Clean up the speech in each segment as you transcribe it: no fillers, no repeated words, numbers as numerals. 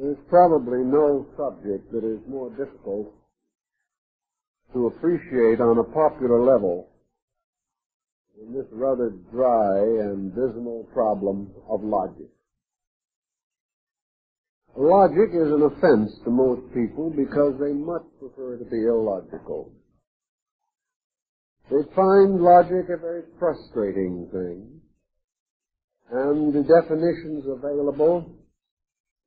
There's probably no subject that is more difficult to appreciate on a popular level than this rather dry and dismal problem of logic. Logic is an offense to most people because they much prefer to be illogical. They find logic a very frustrating thing, and the definitions available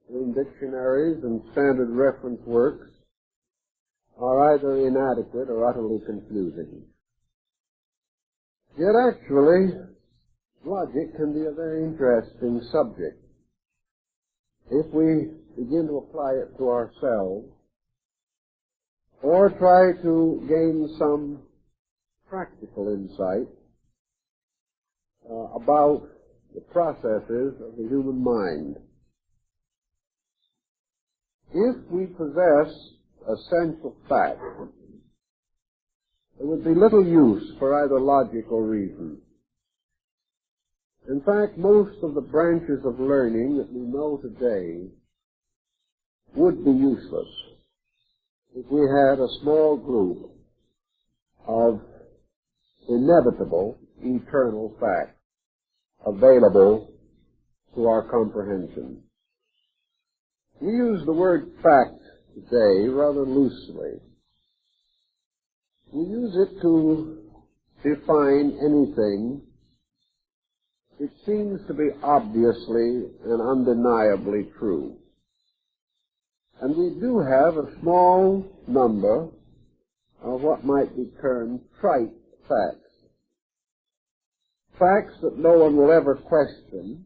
in dictionaries and standard reference works are either inadequate or utterly confusing. Yet actually, logic can be a very interesting subject if we begin to apply it to ourselves or try to gain some practical insight about the processes of the human mind. If we possess essential facts, there would be little use for either logic or reason. In fact, most of the branches of learning that we know today would be useless if we had a small group of inevitable, eternal facts available to our comprehension. We use the word fact today rather loosely. We use it to define anything which seems to be obviously and undeniably true. And we do have a small number of what might be termed trite facts. Facts that no one will ever question,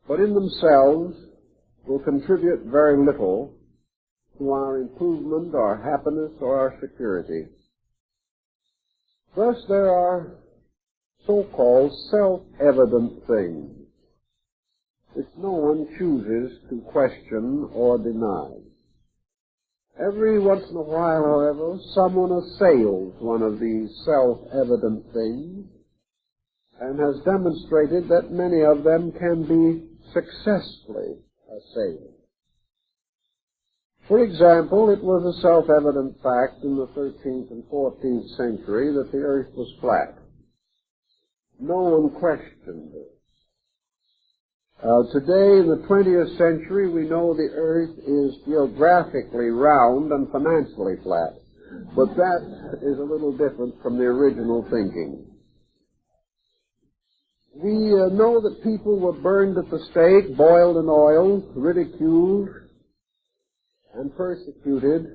but in themselves will contribute very little to our improvement, our happiness, or our security. Thus, there are so-called self-evident things which no one chooses to question or deny. Every once in a while, however, someone assails one of these self-evident things and has demonstrated that many of them can be successfully assailed. For example, it was a self-evident fact in the 13th and 14th century that the earth was flat. No one questioned it. Today, in the 20th century, we know the earth is geographically round and financially flat. But that is a little different from the original thinking. We know that people were burned at the stake, boiled in oil, ridiculed, and persecuted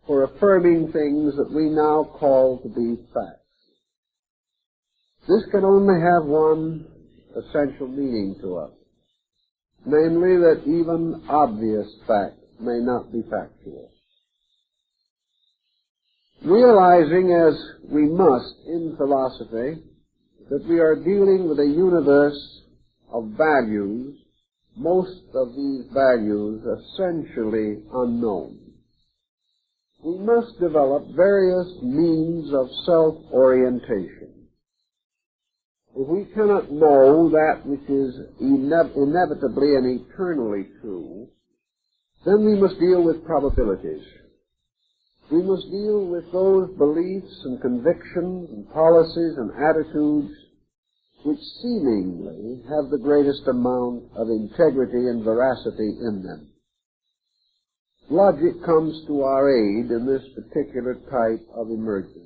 for affirming things that we now call to be facts. This can only have one essential meaning to us, namely that even obvious facts may not be factual. Realizing, as we must in philosophy, that we are dealing with a universe of values, most of these values essentially unknown, we must develop various means of self-orientation. If we cannot know that which is inevitably and eternally true, then we must deal with probabilities. We must deal with those beliefs and convictions and policies and attitudes which seemingly have the greatest amount of integrity and veracity in them. Logic comes to our aid in this particular type of emergency.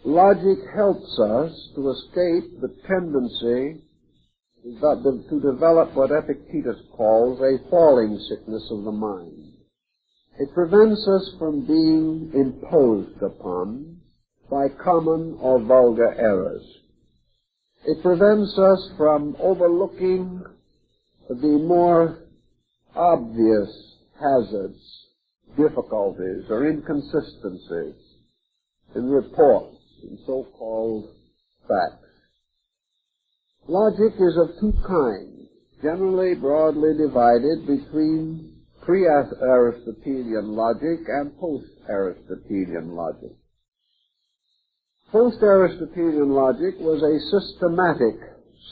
Logic helps us to escape the tendency to develop what Epictetus calls a falling sickness of the mind. It prevents us from being imposed upon by common or vulgar errors. It prevents us from overlooking the more obvious hazards, difficulties, or inconsistencies in reports and so-called facts. Logic is of two kinds, generally broadly divided between pre-Aristotelian logic and post-Aristotelian logic. Post-Aristotelian logic was a systematic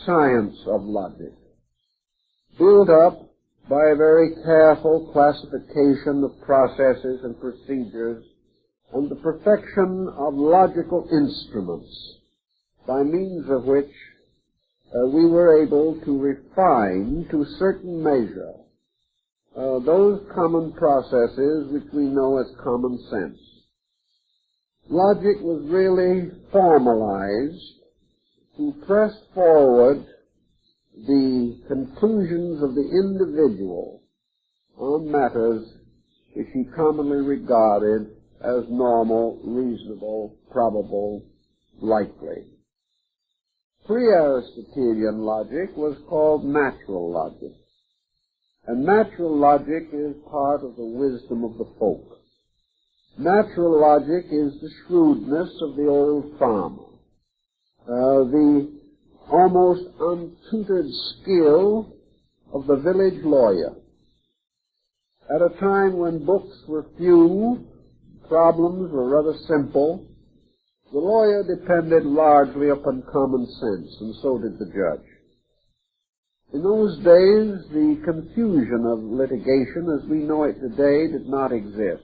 science of logic, built up by a very careful classification of processes and procedures and the perfection of logical instruments by means of which we were able to refine to a certain measure those common processes which we know as common sense. Logic was really formalized to press forward the conclusions of the individual on matters which he commonly regarded as normal, reasonable, probable, likely. Pre-Aristotelian logic was called natural logic, and natural logic is part of the wisdom of the folk. Natural logic is the shrewdness of the old farmer, the almost untutored skill of the village lawyer. At a time when books were few, problems were rather simple, the lawyer depended largely upon common sense, and so did the judge. In those days, the confusion of litigation as we know it today did not exist.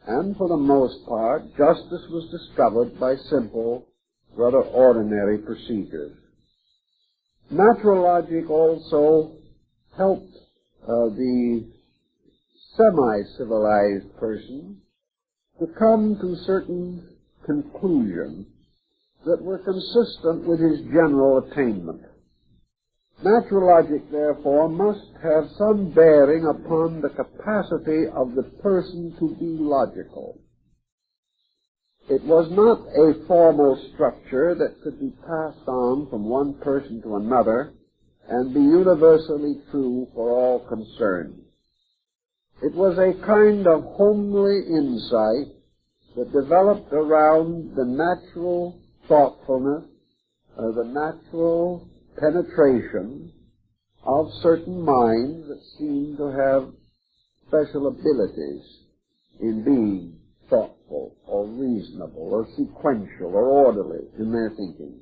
And for the most part, justice was discovered by simple, rather ordinary procedures. Natural logic also helped the semi-civilized person to come to certain conclusions that were consistent with his general attainment. Natural logic, therefore, must have some bearing upon the capacity of the person to be logical. It was not a formal structure that could be passed on from one person to another and be universally true for all concerned. It was a kind of homely insight that developed around the natural thoughtfulness, the natural penetration of certain minds that seem to have special abilities in being thoughtful or reasonable or sequential or orderly in their thinking.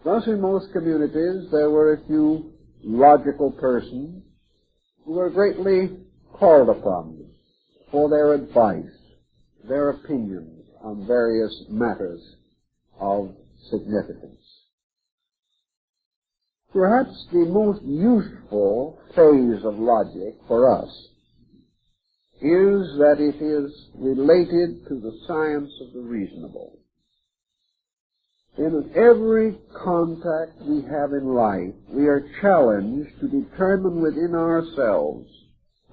Thus, in most communities, there were a few logical persons who were greatly called upon for their advice, their opinions on various matters of significance. Perhaps the most useful phase of logic for us is that it is related to the science of the reasonable. In every contact we have in life, we are challenged to determine within ourselves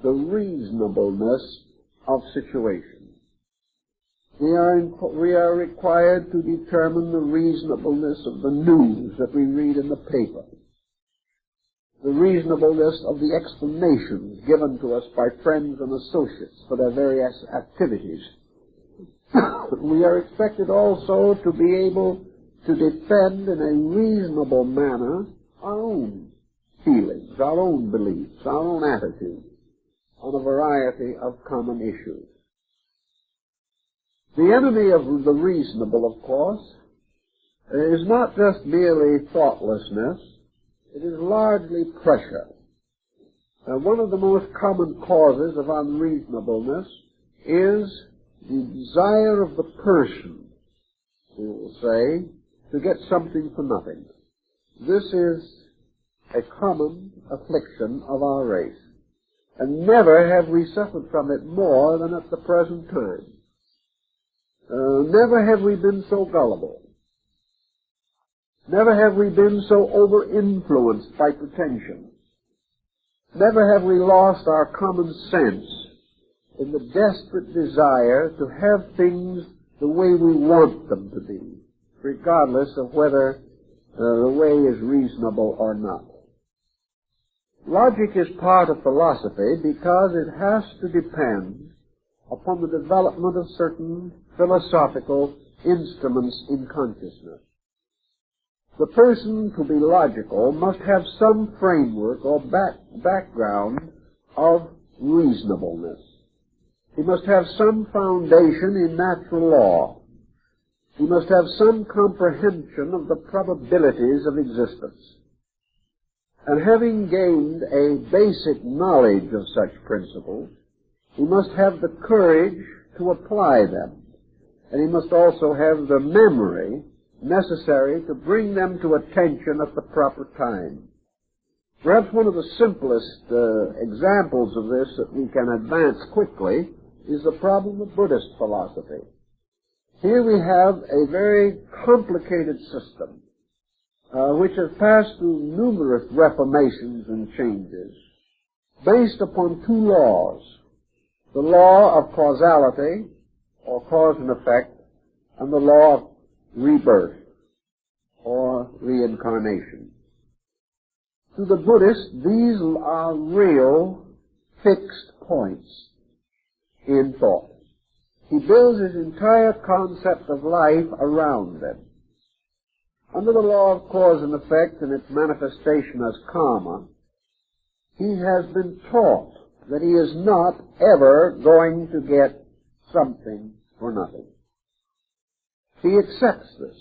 the reasonableness of situations. We are required to determine the reasonableness of the news that we read in the paper, the reasonableness of the explanations given to us by friends and associates for their various activities. We are expected also to be able to defend in a reasonable manner our own feelings, our own beliefs, our own attitudes on a variety of common issues. The enemy of the reasonable, of course, is not just merely thoughtlessness. It is largely pressure. One of the most common causes of unreasonableness is the desire of the person, we will say, to get something for nothing. This is a common affliction of our race, and never have we suffered from it more than at the present time. Never have we been so gullible. Never have we been so over-influenced by pretension. Never have we lost our common sense in the desperate desire to have things the way we want them to be, regardless of whether the way is reasonable or not. Logic is part of philosophy because it has to depend upon the development of certain philosophical instruments in consciousness. The person, to be logical, must have some framework or background of reasonableness. He must have some foundation in natural law. He must have some comprehension of the probabilities of existence. And having gained a basic knowledge of such principles, he must have the courage to apply them. And he must also have the memory necessary to bring them to attention at the proper time. Perhaps one of the simplest examples of this that we can advance quickly is the problem of Buddhist philosophy. Here we have a very complicated system which has passed through numerous reformations and changes based upon two laws: the law of causality, or cause and effect, and the law of rebirth, or reincarnation. To the Buddhist, these are real fixed points in thought. He builds his entire concept of life around them. Under the law of cause and effect and its manifestation as karma, he has been taught that he is not ever going to get something for nothing. He accepts this.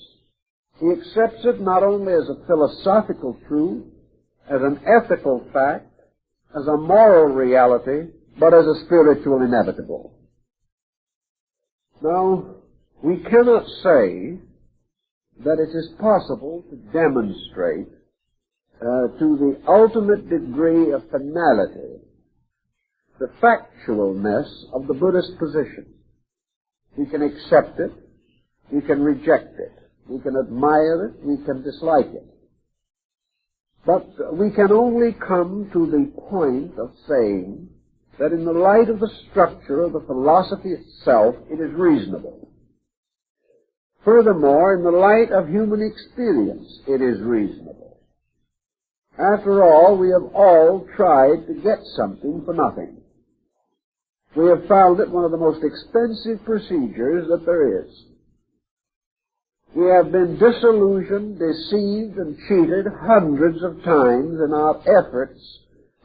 He accepts it not only as a philosophical truth, as an ethical fact, as a moral reality, but as a spiritual inevitable. Now, we cannot say that it is possible to demonstrate to the ultimate degree of finality the factualness of the Buddhist position. We can accept it, we can reject it, we can admire it, we can dislike it. But we can only come to the point of saying that in the light of the structure of the philosophy itself, it is reasonable. Furthermore, in the light of human experience, it is reasonable. After all, we have all tried to get something for nothing. We have found it one of the most expensive procedures that there is. We have been disillusioned, deceived, and cheated hundreds of times in our efforts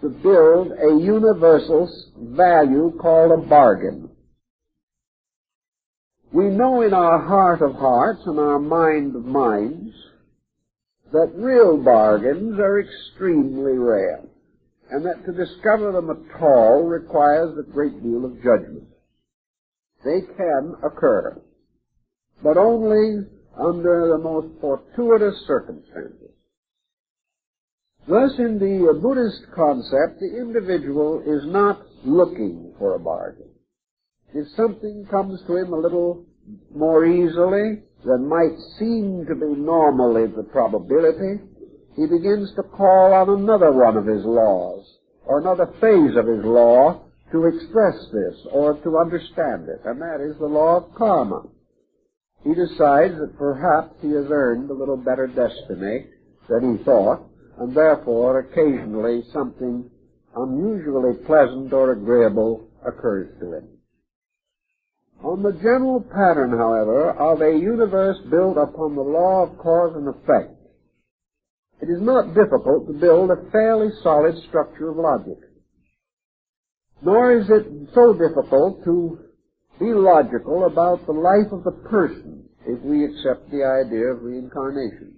to build a universal value called a bargain. We know in our heart of hearts and our mind of minds that real bargains are extremely rare, and that to discover them at all requires a great deal of judgment. They can occur, but only under the most fortuitous circumstances. Thus, in the Buddhist concept, the individual is not looking for a bargain. If something comes to him a little more easily than might seem to be normally the probability, he begins to call on another one of his laws, or another phase of his law, to express this, or to understand it, and that is the law of karma. He decides that perhaps he has earned a little better destiny than he thought, and therefore occasionally something unusually pleasant or agreeable occurs to him. On the general pattern, however, of a universe built upon the law of cause and effect, it is not difficult to build a fairly solid structure of logic. Nor is it so difficult to be logical about the life of the person if we accept the idea of reincarnation.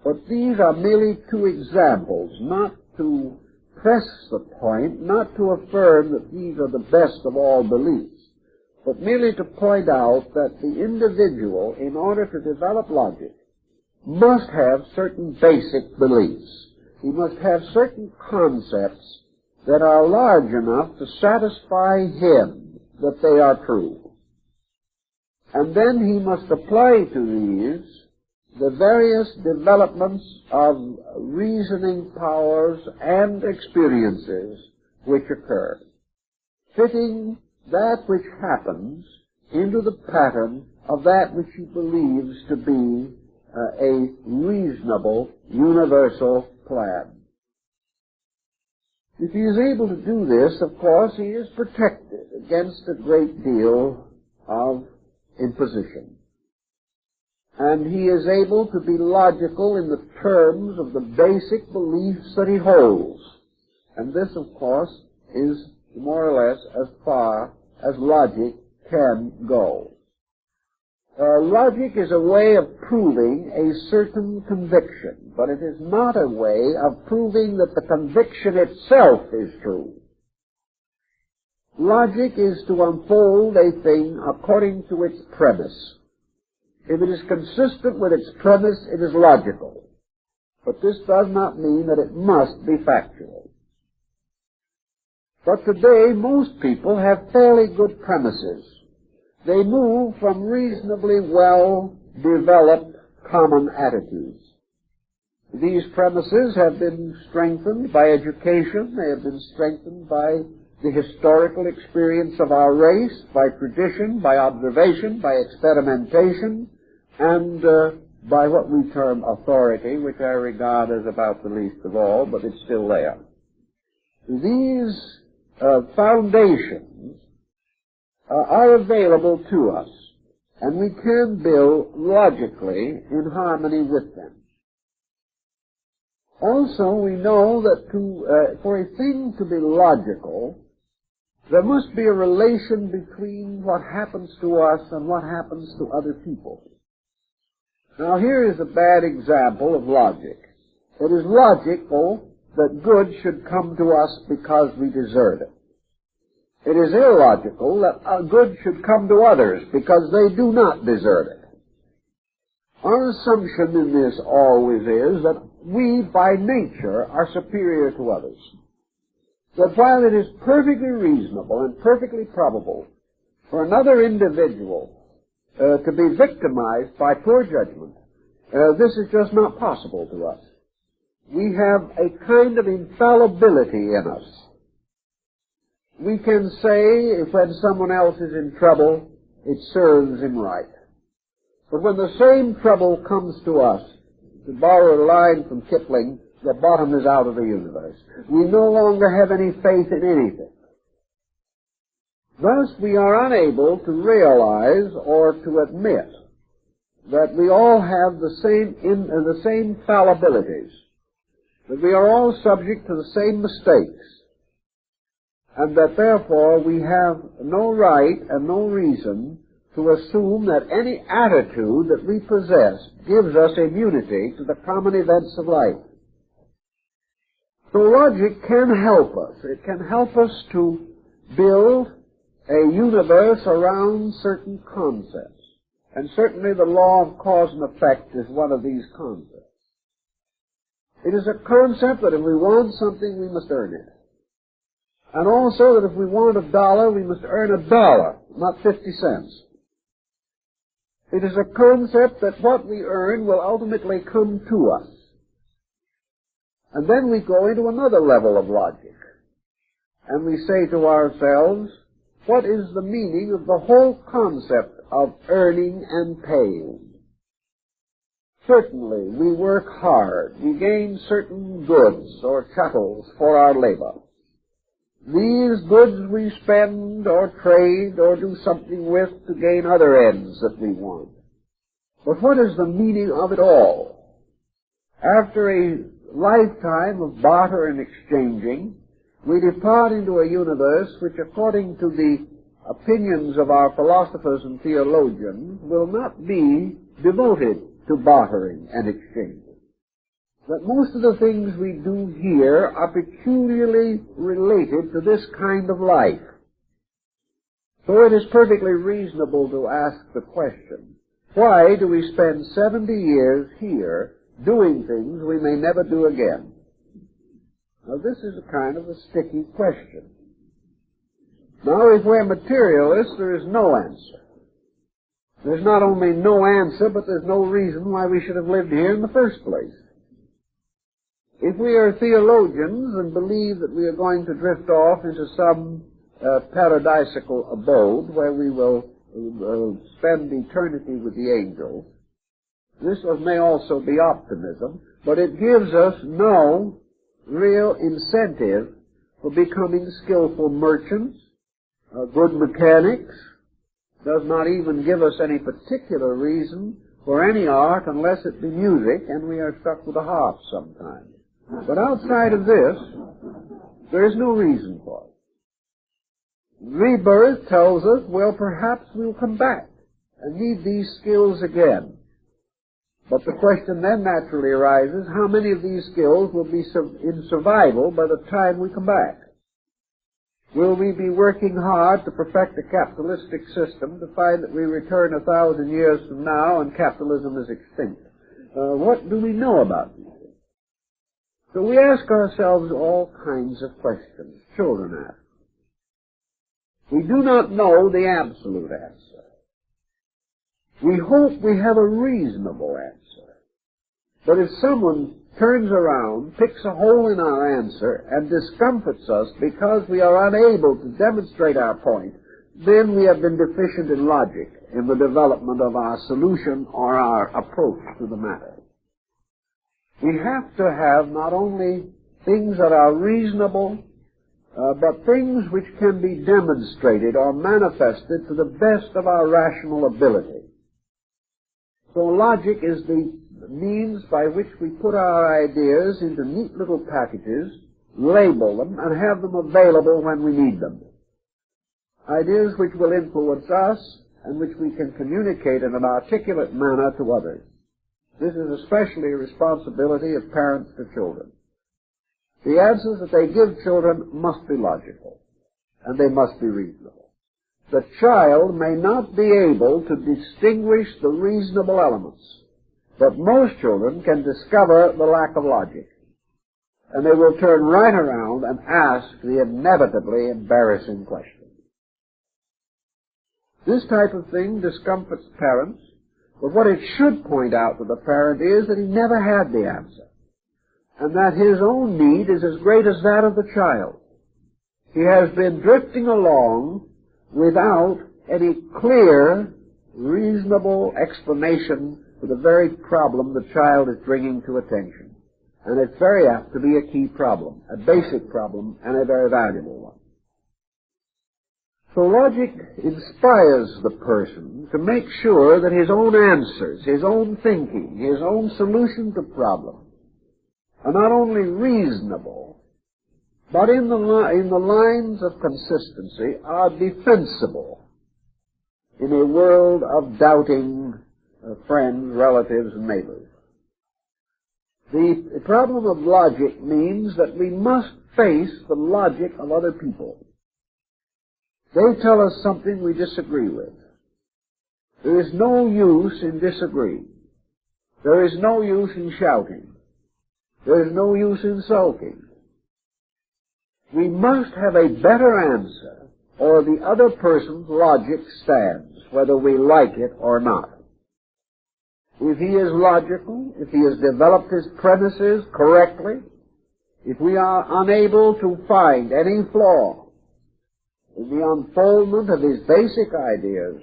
But these are merely two examples, not to press the point, not to affirm that these are the best of all beliefs, but merely to point out that the individual, in order to develop logic, must have certain basic beliefs. He must have certain concepts that are large enough to satisfy him that they are true. And then he must apply to these the various developments of reasoning powers and experiences which occur, fitting that which happens into the pattern of that which he believes to be a reasonable, universal plan. If he is able to do this, of course, he is protected against a great deal of imposition. And he is able to be logical in the terms of the basic beliefs that he holds. And this, of course, is more or less as far as logic can go. Logic is a way of proving a certain conviction, but it is not a way of proving that the conviction itself is true. Logic is to unfold a thing according to its premise. If it is consistent with its premise, it is logical. But this does not mean that it must be factual. But today, most people have fairly good premises. They move from reasonably well-developed common attitudes. These premises have been strengthened by education. They have been strengthened by the historical experience of our race, by tradition, by observation, by experimentation, and by what we term authority, which I regard as about the least of all, but it's still there. These foundations are available to us, and we can build logically in harmony with them. Also, we know that for a thing to be logical, there must be a relation between what happens to us and what happens to other people. Now, here is a bad example of logic. It is logical that good should come to us because we deserve it. It is illogical that good should come to others because they do not deserve it. Our assumption in this always is that we, by nature, are superior to others. That while it is perfectly reasonable and perfectly probable for another individual to be victimized by poor judgment, this is just not possible to us. We have a kind of infallibility in us. We can say, if when someone else is in trouble, it serves him right. But when the same trouble comes to us, to borrow a line from Kipling, the bottom is out of the universe. We no longer have any faith in anything. Thus, we are unable to realize or to admit that we all have the same fallibilities, that we are all subject to the same mistakes, and that therefore we have no right and no reason to assume that any attitude that we possess gives us immunity to the common events of life. So logic can help us. It can help us to build a universe around certain concepts. And certainly the law of cause and effect is one of these concepts. It is a concept that if we want something, we must earn it. And also that if we want $1, we must earn $1, not 50 cents. It is a concept that what we earn will ultimately come to us. And then we go into another level of logic. And we say to ourselves, what is the meaning of the whole concept of earning and paying? Certainly, we work hard. We gain certain goods or chattels for our labor. These goods we spend or trade or do something with to gain other ends that we want. But what is the meaning of it all? After a lifetime of barter and exchanging, we depart into a universe which, according to the opinions of our philosophers and theologians, will not be devoted to bartering and exchanging. That most of the things we do here are peculiarly related to this kind of life. So it is perfectly reasonable to ask the question, why do we spend 70 years here doing things we may never do again? Now this is a kind of a sticky question. Now if we're materialists, there is no answer. There's not only no answer, but there's no reason why we should have lived here in the first place. If we are theologians and believe that we are going to drift off into some paradisical abode where we will spend eternity with the angels, this may also be optimism, but it gives us no real incentive for becoming skillful merchants, good mechanics, does not even give us any particular reason for any art unless it be music, and we are stuck with a harp sometimes. But outside of this, there is no reason for it. Rebirth tells us, well, perhaps we'll come back need these skills again. But the question then naturally arises, how many of these skills will be in survival by the time we come back? Will we be working hard to perfect a capitalistic system to find that we return 1,000 years from now and capitalism is extinct? What do we know about these things? So we ask ourselves all kinds of questions. Children ask. We do not know the absolute answer. We hope we have a reasonable answer. But if someone turns around, picks a hole in our answer, and discomforts us because we are unable to demonstrate our point, then we have been deficient in logic in the development of our solution or our approach to the matter. We have to have not only things that are reasonable, but things which can be demonstrated or manifested to the best of our rational ability. So logic is the means by which we put our ideas into neat little packages, label them, and have them available when we need them. Ideas which will influence us and which we can communicate in an articulate manner to others. This is especially a responsibility of parents to children. The answers that they give children must be logical, and they must be reasonable. The child may not be able to distinguish the reasonable elements, but most children can discover the lack of logic, and they will turn right around and ask the inevitably embarrassing question. This type of thing discomforts parents, but what it should point out to the parent is that he never had the answer, and that his own need is as great as that of the child. He has been drifting along without any clear, reasonable explanation for the very problem the child is bringing to attention. And it's very apt to be a key problem, a basic problem, and a very valuable one. So logic inspires the person to make sure that his own answers, his own thinking, his own solution to problems are not only reasonable, but in the lines of consistency are defensible in a world of doubting friends, relatives, and neighbors. The problem of logic means that we must face the logic of other people. They tell us something we disagree with. There is no use in disagreeing. There is no use in shouting. There is no use in sulking. We must have a better answer, or the other person's logic stands, whether we like it or not. If he is logical, if he has developed his premises correctly, if we are unable to find any flaw in the unfoldment of his basic ideas,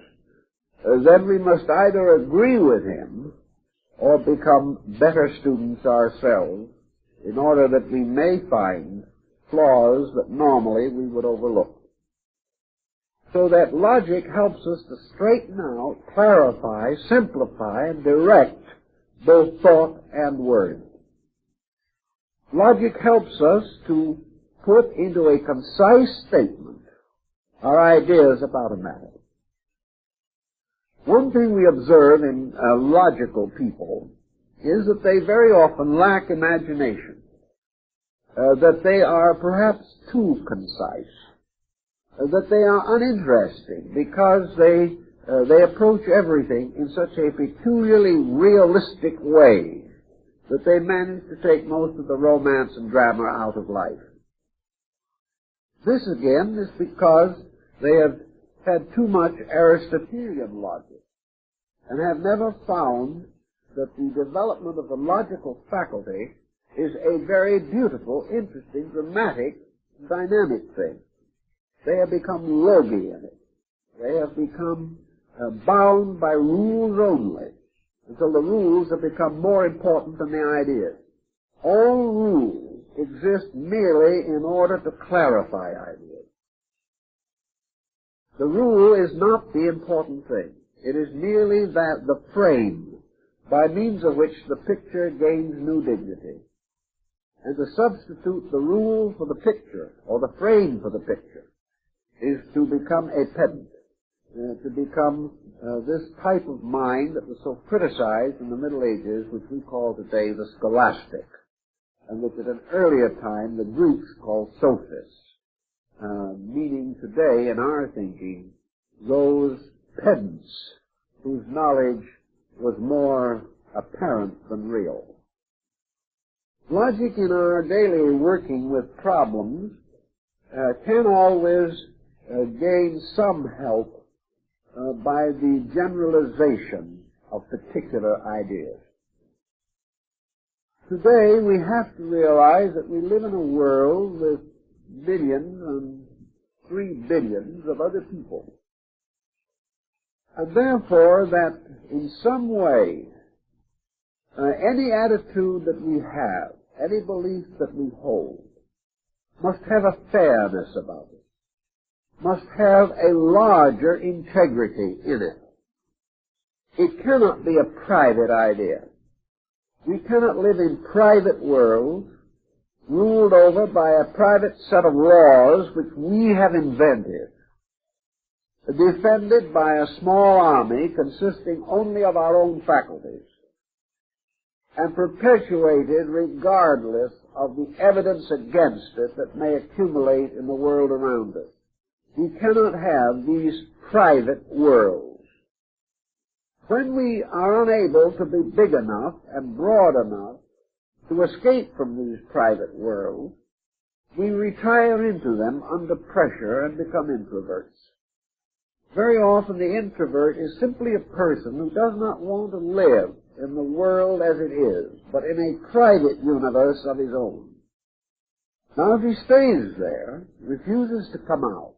then we must either agree with him or become better students ourselves in order that we may find flaws that normally we would overlook. So that logic helps us to straighten out, clarify, simplify, and direct both thought and word. Logic helps us to put into a concise statement our ideas about a matter. One thing we observe in logical people is that they very often lack imagination, that they are perhaps too concise, that they are uninteresting because they approach everything in such a peculiarly realistic way that they manage to take most of the romance and drama out of life. This, again, is because they have had too much Aristotelian logic and have never found that the development of the logical faculty is a very beautiful, interesting, dramatic, dynamic thing. They have become logy in it. They have become bound by rules only, until the rules have become more important than the ideas. All rules exist merely in order to clarify ideas. The rule is not the important thing. It is merely that the frame by means of which the picture gains new dignity. And to substitute the rule for the picture, or the frame for the picture, is to become a pedant, to become this type of mind that was so criticized in the Middle Ages, which we call today the scholastic, and which at an earlier time the Greeks called sophists, meaning today in our thinking those pedants whose knowledge was more apparent than real. Logic in our daily working with problems can always gain some help by the generalization of particular ideas. Today we have to realize that we live in a world with billions and 3 billions of other people. And therefore that in some way any attitude that we have, any belief that we hold, must have a fairness about it, must have a larger integrity in it. It cannot be a private idea. We cannot live in private worlds ruled over by a private set of laws which we have invented, defended by a small army consisting only of our own faculties, and perpetuated regardless of the evidence against it that may accumulate in the world around us. We cannot have these private worlds. When we are unable to be big enough and broad enough to escape from these private worlds, we retire into them under pressure and become introverts. Very often the introvert is simply a person who does not want to live in the world as it is, but in a private universe of his own. Now, if he stays there, refuses to come out,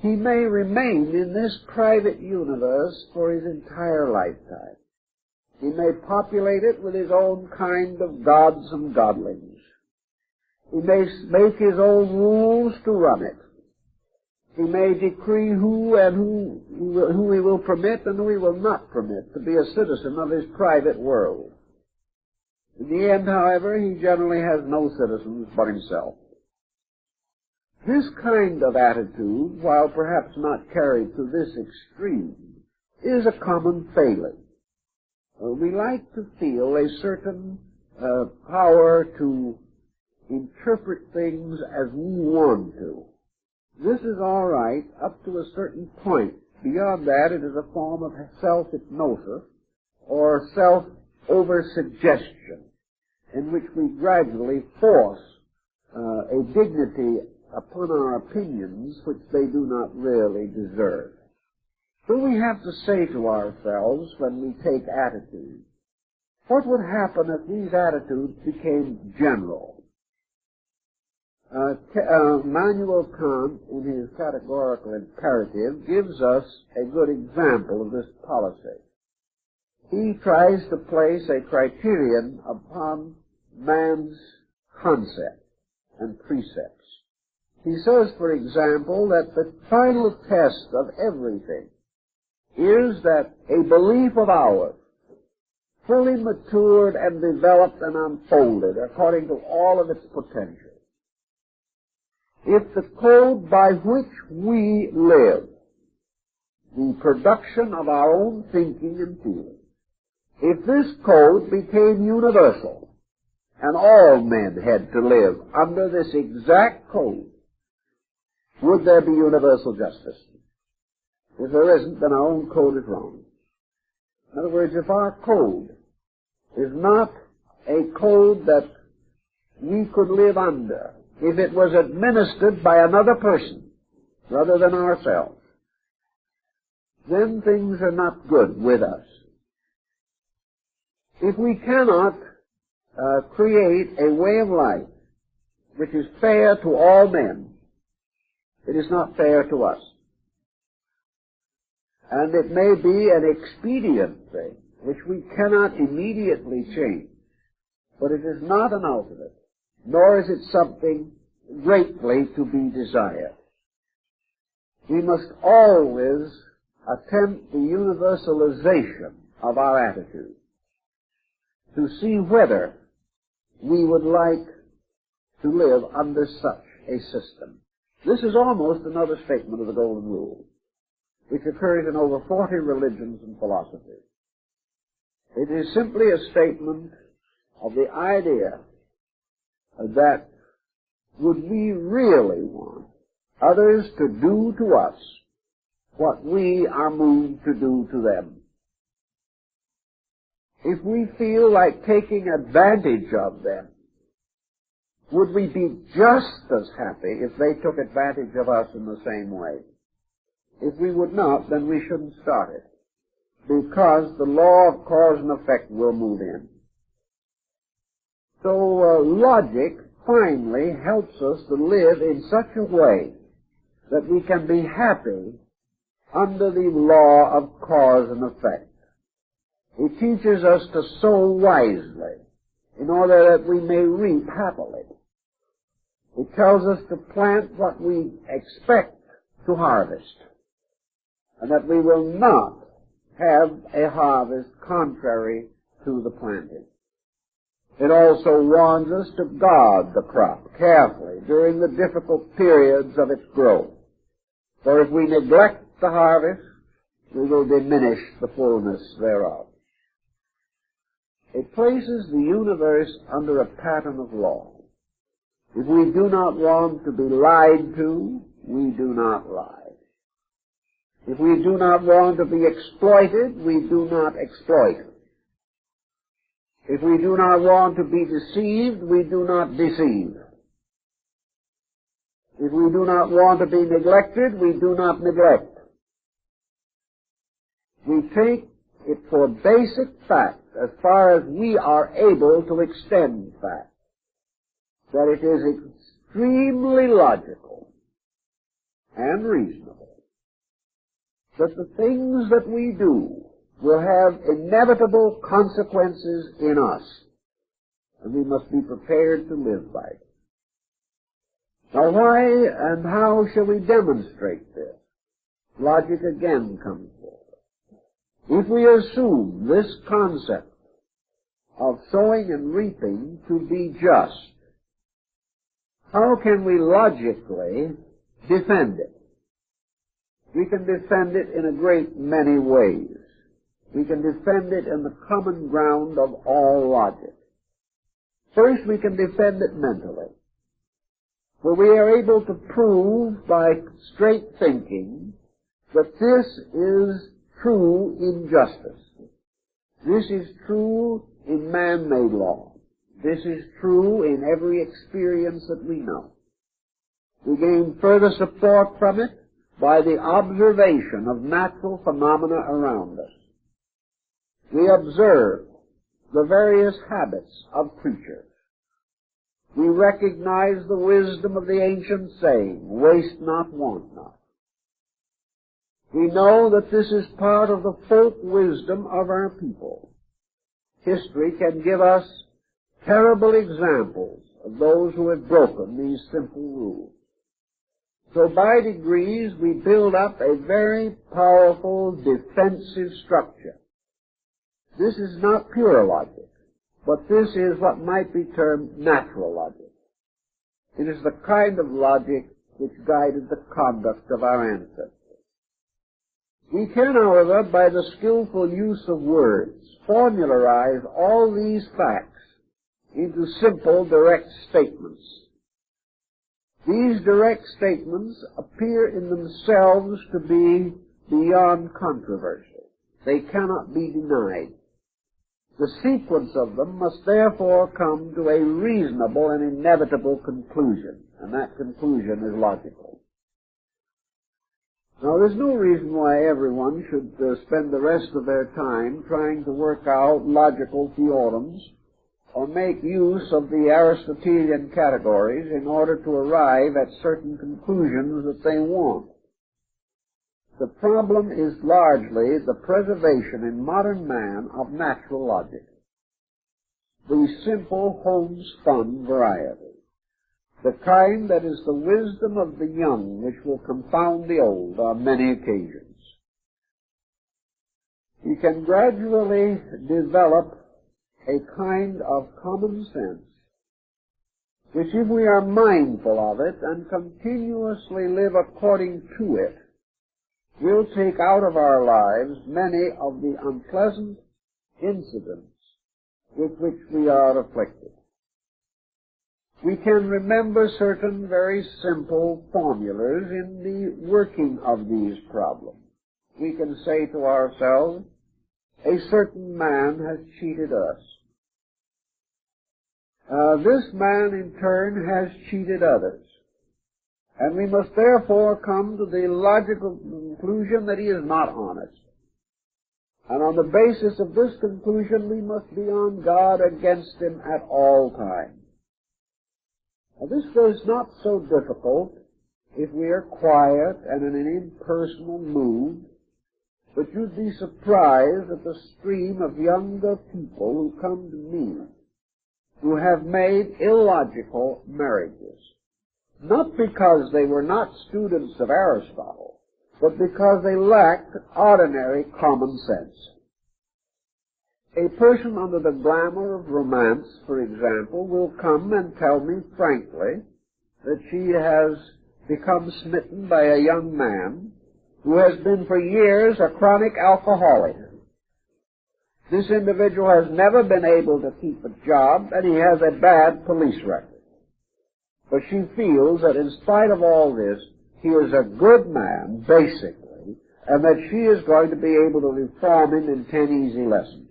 he may remain in this private universe for his entire lifetime. He may populate it with his own kind of gods and godlings. He may make his own rules to run it. He may decree who he will permit and who he will not permit to be a citizen of his private world. In the end, however, he generally has no citizens but himself. This kind of attitude, while perhaps not carried to this extreme, is a common failing. We like to feel a certain power to interpret things as we want to. This is all right up to a certain point. Beyond that, it is a form of self-hypnosis or self-over-suggestion in which we gradually force a dignity upon our opinions which they do not really deserve. So we have to say to ourselves when we take attitudes, what would happen if these attitudes became general? Immanuel Kant, in his categorical imperative, gives us a good example of this policy. He tries to place a criterion upon man's concept and precepts. He says, for example, that the final test of everything is that a belief of ours, fully matured and developed and unfolded according to all of its potential, if the code by which we live, the production of our own thinking and feeling, if this code became universal, and all men had to live under this exact code, would there be universal justice? If there isn't, then our own code is wrong. In other words, if our code is not a code that we could live under, if it was administered by another person rather than ourselves, then things are not good with us. If we cannot create a way of life which is fair to all men, it is not fair to us. And it may be an expedient thing which we cannot immediately change, but it is not an ultimate, nor is it something greatly to be desired. We must always attempt the universalization of our attitude to see whether we would like to live under such a system. This is almost another statement of the Golden Rule. which occurs in over 40 religions and philosophies. It is simply a statement of the idea that would we really want others to do to us what we are moved to do to them? If we feel like taking advantage of them, would we be just as happy if they took advantage of us in the same way? If we would not, then we shouldn't start it, because the law of cause and effect will move in. So logic finally helps us to live in such a way that we can be happy under the law of cause and effect. It teaches us to sow wisely in order that we may reap happily. It tells us to plant what we expect to harvest, and that we will not have a harvest contrary to the planting. It also warns us to guard the crop carefully during the difficult periods of its growth. For if we neglect the harvest, we will diminish the fullness thereof. It places the universe under a pattern of law. If we do not want to be lied to, we do not lie. If we do not want to be exploited, we do not exploit. If we do not want to be deceived, we do not deceive. If we do not want to be neglected, we do not neglect. We take it for basic fact, as far as we are able to extend fact, that it is extremely logical and reasonable that the things that we do will have inevitable consequences in us, and we must be prepared to live by it. Now, why and how shall we demonstrate this? Logic again comes forward. If we assume this concept of sowing and reaping to be just, how can we logically defend it? We can defend it in a great many ways. We can defend it in the common ground of all logic. First, we can defend it mentally. For we are able to prove by straight thinking that this is true in justice. This is true in man-made law. This is true in every experience that we know. We gain further support from it by the observation of natural phenomena around us. We observe the various habits of creatures. We recognize the wisdom of the ancient saying, waste not, want not. We know that this is part of the folk wisdom of our people. History can give us terrible examples of those who have broken these simple rules. So by degrees we build up a very powerful defensive structure. This is not pure logic, but this is what might be termed natural logic. It is the kind of logic which guided the conduct of our ancestors. We can, however, by the skillful use of words, formularize all these facts into simple, direct statements. These direct statements appear in themselves to be beyond controversy. They cannot be denied. The sequence of them must therefore come to a reasonable and inevitable conclusion, and that conclusion is logical. Now, there's no reason why everyone should spend the rest of their time trying to work out logical theorems or make use of the Aristotelian categories in order to arrive at certain conclusions that they want. The problem is largely the preservation in modern man of natural logic, the simple homespun variety, the kind that is the wisdom of the young which will confound the old on many occasions. We can gradually develop a kind of common sense which, if we are mindful of it and continuously live according to it, will take out of our lives many of the unpleasant incidents with which we are afflicted. We can remember certain very simple formulas in the working of these problems. We can say to ourselves, a certain man has cheated us. This man, in turn, has cheated others. And we must therefore come to the logical conclusion that he is not honest. And on the basis of this conclusion, we must be on guard against him at all times. Now, this is not so difficult if we are quiet and in an impersonal mood, but you'd be surprised at the stream of younger people who come to me who have made illogical marriages. Not because they were not students of Aristotle, but because they lacked ordinary common sense. A person under the glamour of romance, for example, will come and tell me frankly that she has become smitten by a young man who has been for years a chronic alcoholic. This individual has never been able to keep a job, and he has a bad police record. But she feels that in spite of all this, he is a good man, basically, and that she is going to be able to reform him in 10 easy lessons.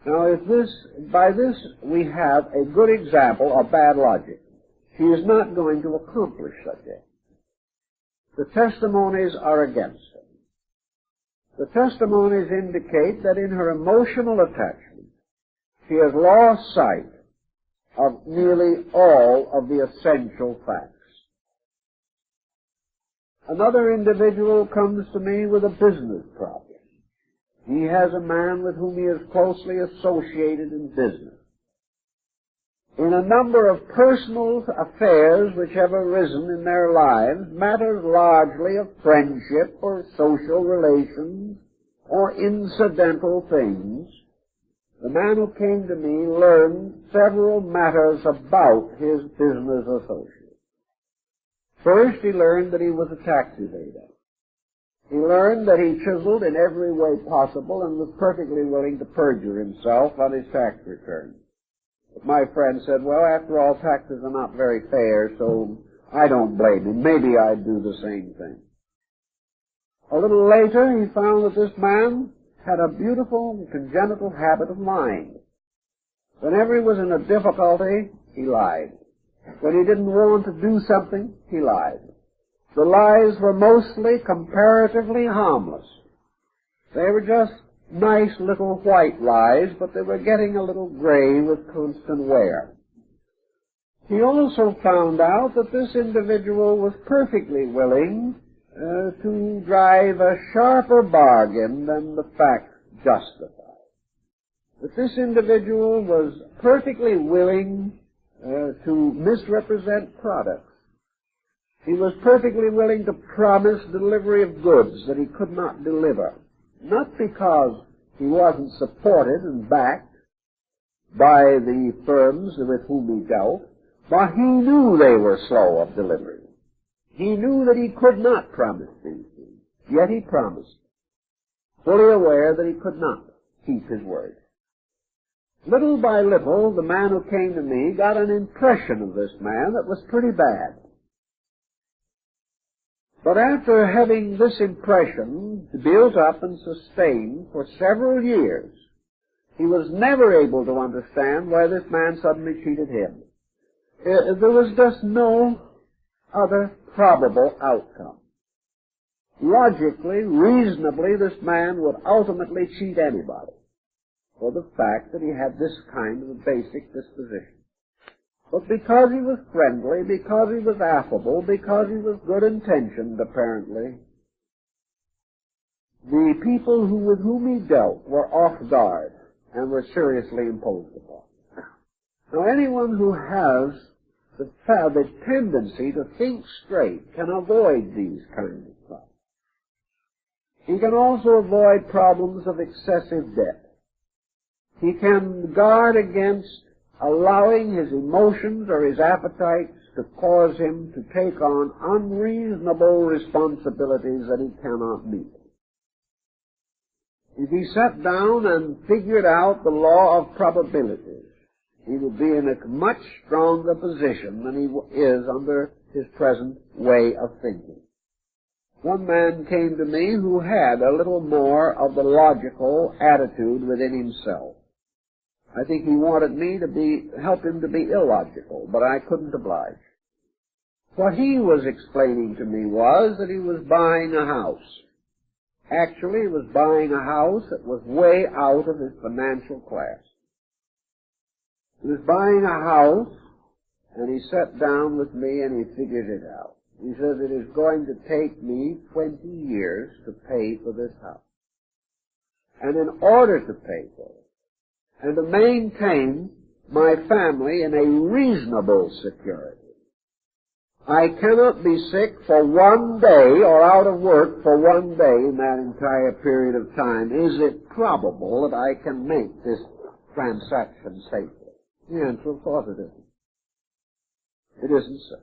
Now, by this we have a good example of bad logic. She is not going to accomplish such a. The testimonies are against her. The testimonies indicate that in her emotional attachment, she has lost sight of nearly all of the essential facts. Another individual comes to me with a business problem. He has a man with whom he is closely associated in business. In a number of personal affairs which have arisen in their lives, matters largely of friendship or social relations or incidental things, the man who came to me learned several matters about his business associate. First, he learned that he was a tax evader. He learned that he chiseled in every way possible and was perfectly willing to perjure himself on his tax return. But my friend said, well, after all, taxes are not very fair, so I don't blame him. Maybe I'd do the same thing. A little later, he found that this man had a beautiful congenital habit of lying. Whenever he was in a difficulty, he lied. When he didn't want to do something, he lied. The lies were mostly comparatively harmless. They were just nice little white lies, but they were getting a little gray with constant wear. He also found out that this individual was perfectly willing to drive a sharper bargain than the facts justified. That this individual was perfectly willing to misrepresent products. He was perfectly willing to promise delivery of goods that he could not deliver, not because he wasn't supported and backed by the firms with whom he dealt, but he knew they were slow of delivery. He knew that he could not promise these things, yet he promised, fully aware that he could not keep his word. Little by little, the man who came to me got an impression of this man that was pretty bad. But after having this impression built up and sustained for several years, he was never able to understand why this man suddenly cheated him. There was just no other probable outcome. Logically, reasonably, this man would ultimately cheat anybody for the fact that he had this kind of a basic disposition. But because he was friendly, because he was affable, because he was good-intentioned, apparently, the people with whom he dealt were off guard and were seriously imposed upon. Now, anyone who has the tendency to think straight can avoid these kinds of problems. He can also avoid problems of excessive debt. He can guard against allowing his emotions or his appetites to cause him to take on unreasonable responsibilities that he cannot meet. If he sat down and figured out the law of probabilities, he would be in a much stronger position than he is under his present way of thinking. One man came to me who had a little more of the logical attitude within himself. I think he wanted me to help him to be illogical, but I couldn't oblige. What he was explaining to me was that he was buying a house. Actually, he was buying a house that was way out of his financial class. He was buying a house, and he sat down with me and he figured it out. He said, it is going to take me 20 years to pay for this house. And in order to pay for it, and to maintain my family in a reasonable security, I cannot be sick for one day or out of work for one day in that entire period of time. Is it probable that I can make this transaction safely? The answer, of course, it isn't. It isn't so.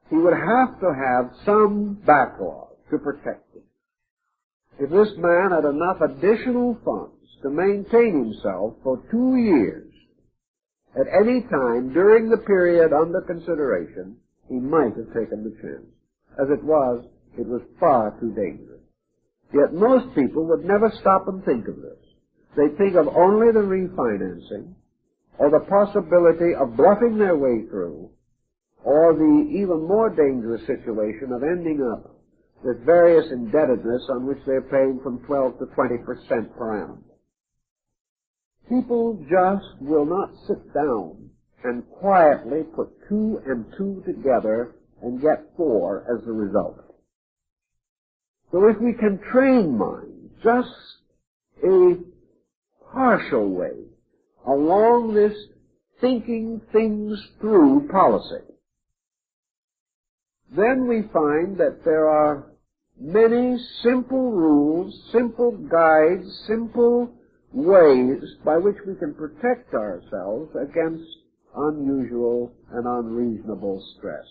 He would have to have some backlog to protect him. If this man had enough additional funds to maintain himself for 2 years, at any time during the period under consideration, he might have taken the chance. As it was far too dangerous. Yet most people would never stop and think of this. They think of only the refinancing, or the possibility of bluffing their way through, or the even more dangerous situation of ending up with various indebtedness on which they're paying from 12 to 20% per annum. People just will not sit down and quietly put 2 and 2 together and get 4 as the result. So if we can train minds just a partial way along this thinking things through policy, then we find that there are many simple rules, simple guides, simple ways by which we can protect ourselves against unusual and unreasonable stress.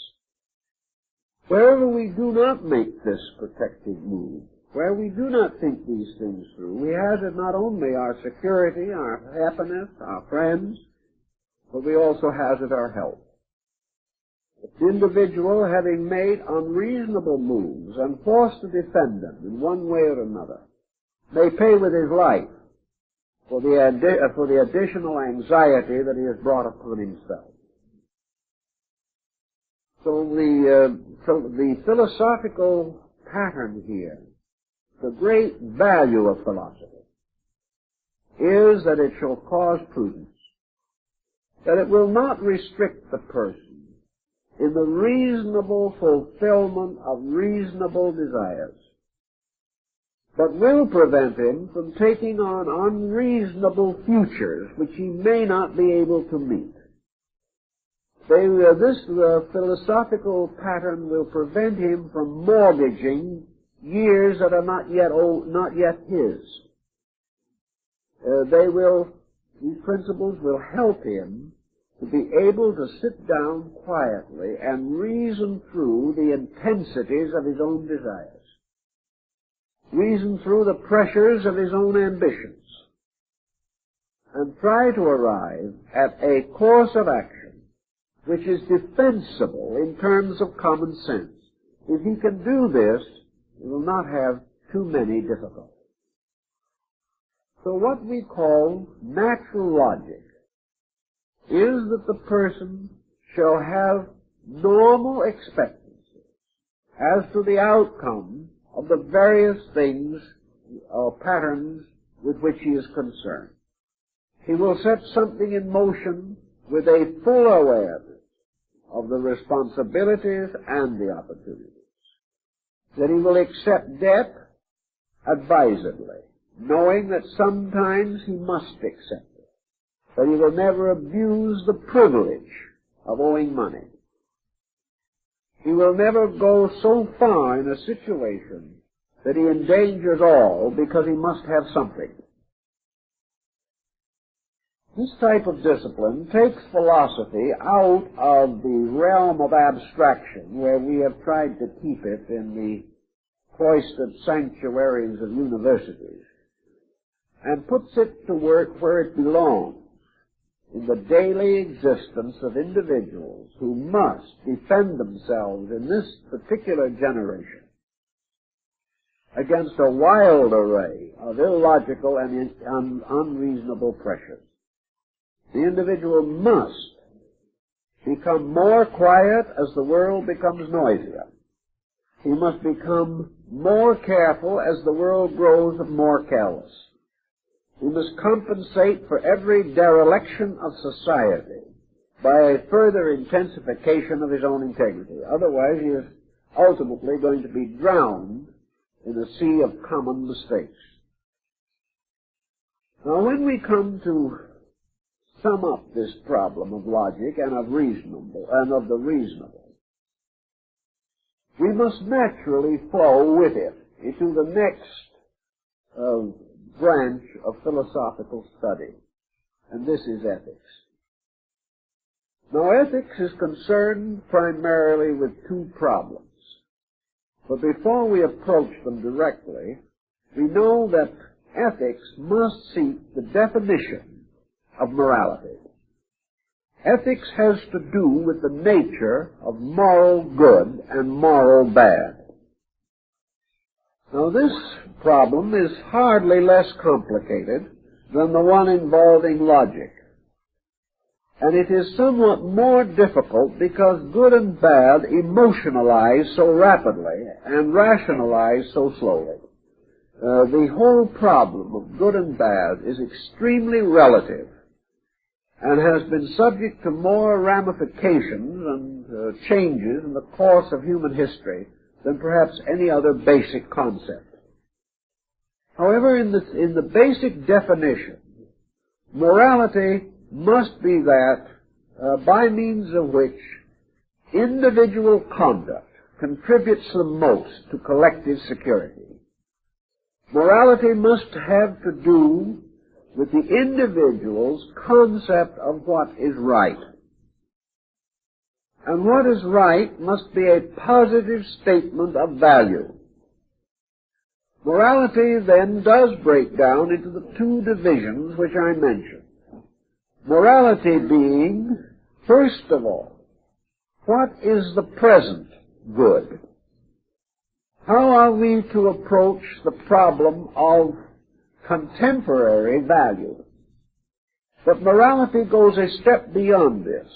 Wherever we do not make this protective move, where we do not think these things through, we hazard not only our security, our happiness, our friends, but we also hazard our health. The individual, having made unreasonable moves and forced to defend them in one way or another, may pay with his life for the additional anxiety that he has brought upon himself. So the philosophical pattern here, the great value of philosophy, is that it shall cause prudence, that it will not restrict the person in the reasonable fulfillment of reasonable desires, but will prevent him from taking on unreasonable futures which he may not be able to meet. This philosophical pattern will prevent him from mortgaging years that are not yet his. These principles will help him to be able to sit down quietly and reason through the intensities of his own desires, reason through the pressures of his own ambitions, and try to arrive at a course of action which is defensible in terms of common sense. If he can do this, he will not have too many difficulties. So what we call natural logic is that the person shall have normal expectancies as to the outcome of the various things or patterns with which he is concerned. He will set something in motion with a full awareness of the responsibilities and the opportunities. That he will accept debt advisedly, knowing that sometimes he must accept it. But he will never abuse the privilege of owing money. He will never go so far in a situation that he endangers all because he must have something. This type of discipline takes philosophy out of the realm of abstraction, where we have tried to keep it in the cloistered sanctuaries of universities, and puts it to work where it belongs, in the daily existence of individuals who must defend themselves in this particular generation against a wild array of illogical and unreasonable pressures. The individual must become more quiet as the world becomes noisier. He must become more careful as the world grows more careless. He must compensate for every dereliction of society by a further intensification of his own integrity. Otherwise, he is ultimately going to be drowned in a sea of common mistakes. Now, when we come to sum up this problem of logic and of the reasonable, we must naturally flow with it into the next branch of philosophical study, and this is ethics. Now, ethics is concerned primarily with two problems. But before we approach them directly, we know that ethics must seek the definition of morality. Ethics has to do with the nature of moral good and moral bad. Now, this problem is hardly less complicated than the one involving logic. And it is somewhat more difficult because good and bad emotionalize so rapidly and rationalize so slowly. The whole problem of good and bad is extremely relative and has been subject to more ramifications and changes in the course of human history than perhaps any other basic concept. However, in the basic definition, morality must be that by means of which individual conduct contributes the most to collective security. Morality must have to do with the individual's concept of what is right. And what is right must be a positive statement of value. Morality then does break down into the two divisions which I mentioned. Morality being, first of all, what is the present good? How are we to approach the problem of contemporary value? But morality goes a step beyond this.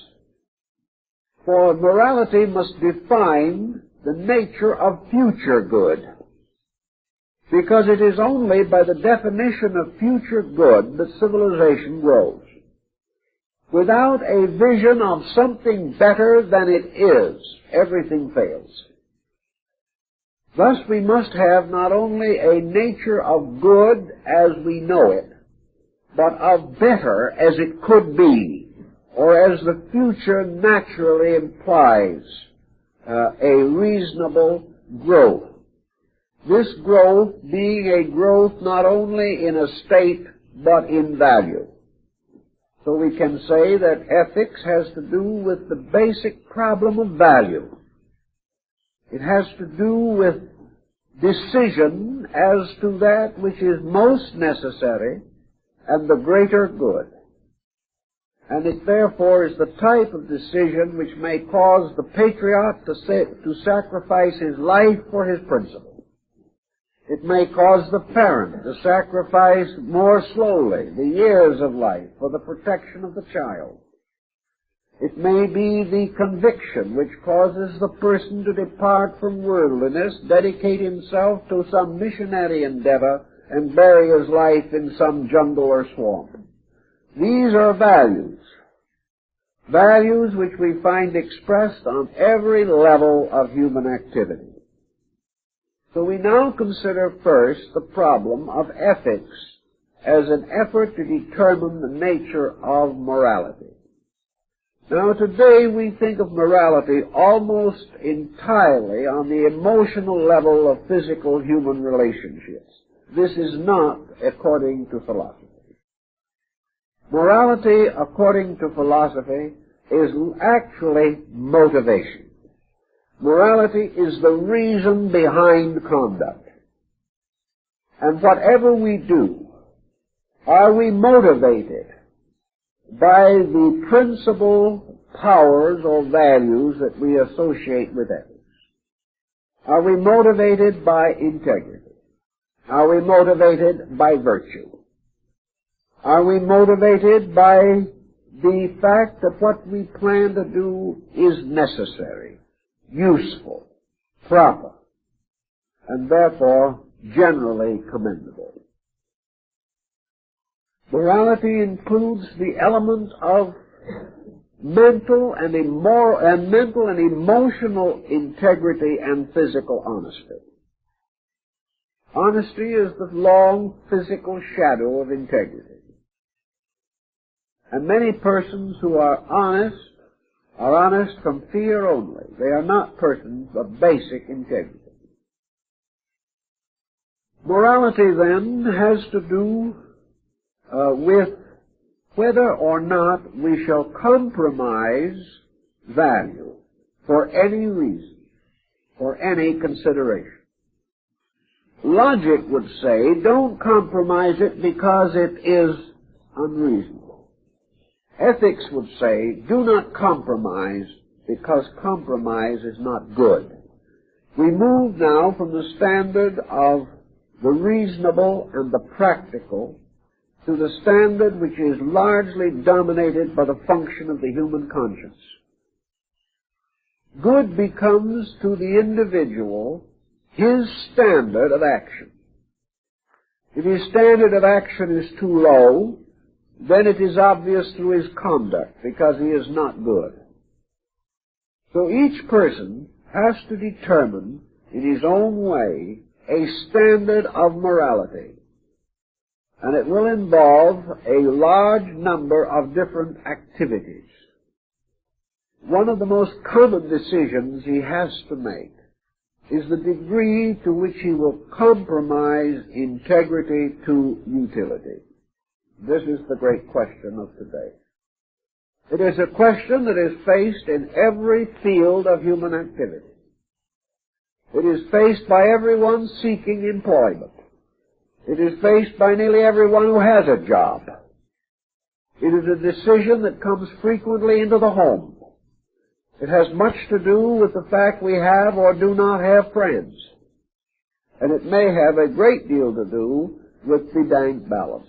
For morality must define the nature of future good, because it is only by the definition of future good that civilization grows. Without a vision of something better than it is, everything fails. Thus we must have not only a nature of good as we know it, but of better as it could be, or as the future naturally implies, a reasonable growth. This growth being a growth not only in a state, but in value. So we can say that ethics has to do with the basic problem of value. It has to do with decision as to that which is most necessary and the greater good. And it therefore is the type of decision which may cause the patriot to sacrifice his life for his principle. It may cause the parent to sacrifice more slowly the years of life for the protection of the child. It may be the conviction which causes the person to depart from worldliness, dedicate himself to some missionary endeavor, and bury his life in some jungle or swamp. These are values. Values which we find expressed on every level of human activity. So we now consider first the problem of ethics as an effort to determine the nature of morality. Now today we think of morality almost entirely on the emotional level of physical human relationships. This is not according to philosophy. Morality, according to philosophy, is actually motivation. Morality is the reason behind conduct. And whatever we do, are we motivated by the principal powers or values that we associate with ethics? Are we motivated by integrity? Are we motivated by virtue? Are we motivated by the fact that what we plan to do is necessary, useful, proper, and therefore generally commendable? Morality includes the element of mental and emotional integrity and physical honesty. Honesty is the long physical shadow of integrity. And many persons who are honest from fear only. They are not persons of basic integrity. Morality, then, has to do with whether or not we shall compromise value for any reason, for any consideration. Logic would say, don't compromise it because it is unreasonable. Ethics would say, do not compromise because compromise is not good. We move now from the standard of the reasonable and the practical to the standard which is largely dominated by the function of the human conscience. Good becomes to the individual his standard of action. If his standard of action is too low, then it is obvious through his conduct, because he is not good. So each person has to determine in his own way a standard of morality, and it will involve a large number of different activities. One of the most common decisions he has to make is the degree to which he will compromise integrity to utility. This is the great question of today. It is a question that is faced in every field of human activity. It is faced by everyone seeking employment. It is faced by nearly everyone who has a job. It is a decision that comes frequently into the home. It has much to do with the fact we have or do not have friends. And it may have a great deal to do with the bank balance.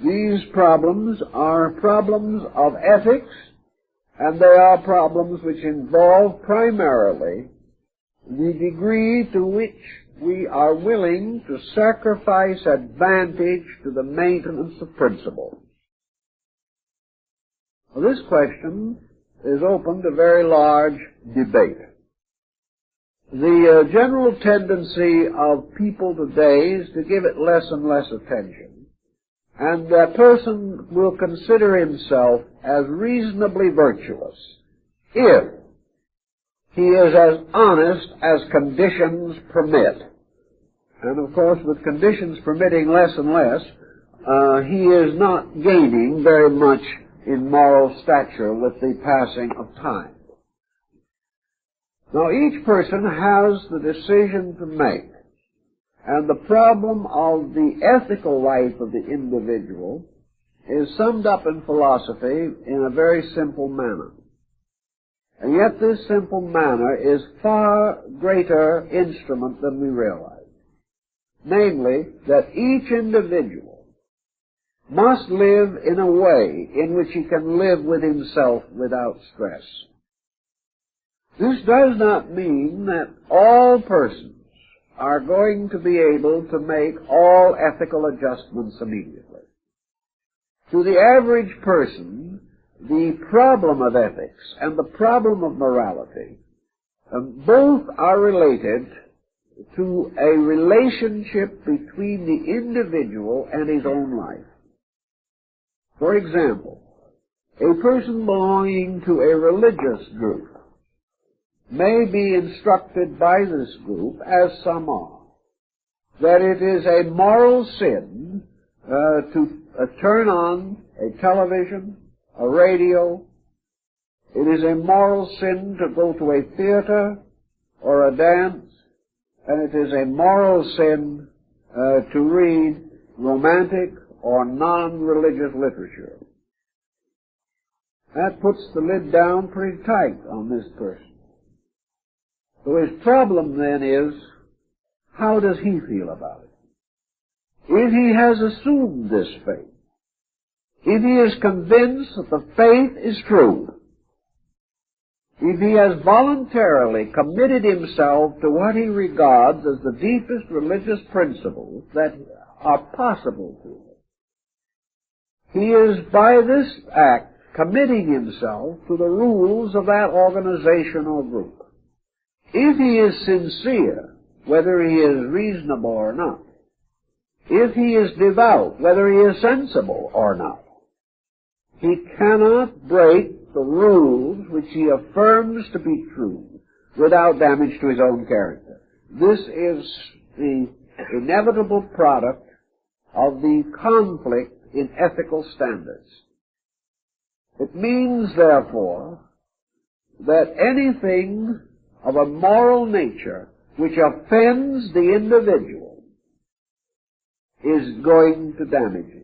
These problems are problems of ethics, and they are problems which involve primarily the degree to which we are willing to sacrifice advantage to the maintenance of principle. Well, this question is open to very large debate. The general tendency of people today is to give it less and less attention. And a person will consider himself as reasonably virtuous if he is as honest as conditions permit. And of course, with conditions permitting less and less, he is not gaining very much in moral stature with the passing of time. Now, each person has the decision to make. And the problem of the ethical life of the individual is summed up in philosophy in a very simple manner. And yet this simple manner is far greater instrument than we realize. Namely, that each individual must live in a way in which he can live with himself without stress. This does not mean that all persons are going to be able to make all ethical adjustments immediately. To the average person, the problem of ethics and the problem of morality, both are related to a relationship between the individual and his own life. For example, a person belonging to a religious group may be instructed by this group, as some are, that it is a moral sin to turn on a television, a radio. It is a moral sin to go to a theater or a dance, and it is a moral sin to read romantic or non-religious literature. That puts the lid down pretty tight on this person. So his problem then is, how does he feel about it? If he has assumed this faith, if he is convinced that the faith is true, if he has voluntarily committed himself to what he regards as the deepest religious principles that are possible to him, he is by this act committing himself to the rules of that organization or group. If he is sincere, whether he is reasonable or not, if he is devout, whether he is sensible or not, he cannot break the rules which he affirms to be true without damage to his own character. This is the inevitable product of the conflict in ethical standards. It means, therefore, that anything of a moral nature which offends the individual is going to damage him.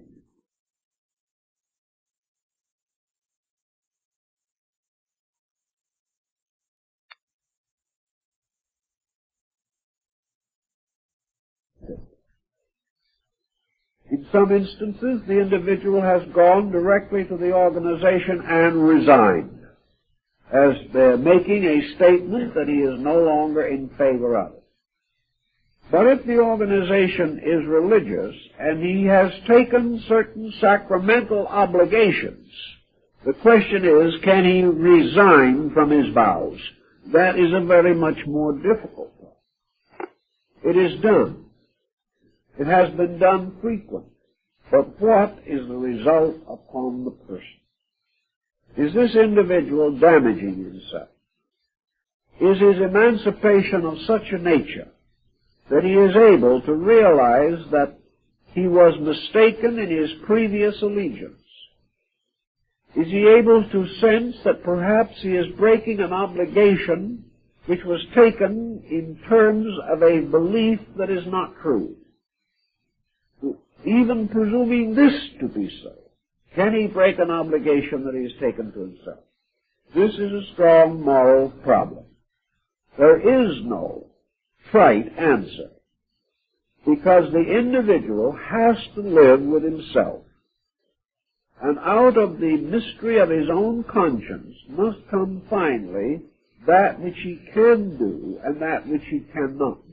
In some instances, the individual has gone directly to the organization and resigned, as they're making a statement that he is no longer in favor of it. But if the organization is religious and he has taken certain sacramental obligations, the question is, can he resign from his vows? That is a very much more difficult one. It is done. It has been done frequently. But what is the result upon the person? Is this individual damaging himself? Is his emancipation of such a nature that he is able to realize that he was mistaken in his previous allegiance? Is he able to sense that perhaps he is breaking an obligation which was taken in terms of a belief that is not true? Even presuming this to be so, can he break an obligation that he has taken to himself? This is a strong moral problem. There is no trite answer, because the individual has to live with himself, and out of the mystery of his own conscience must come finally that which he can do and that which he cannot do.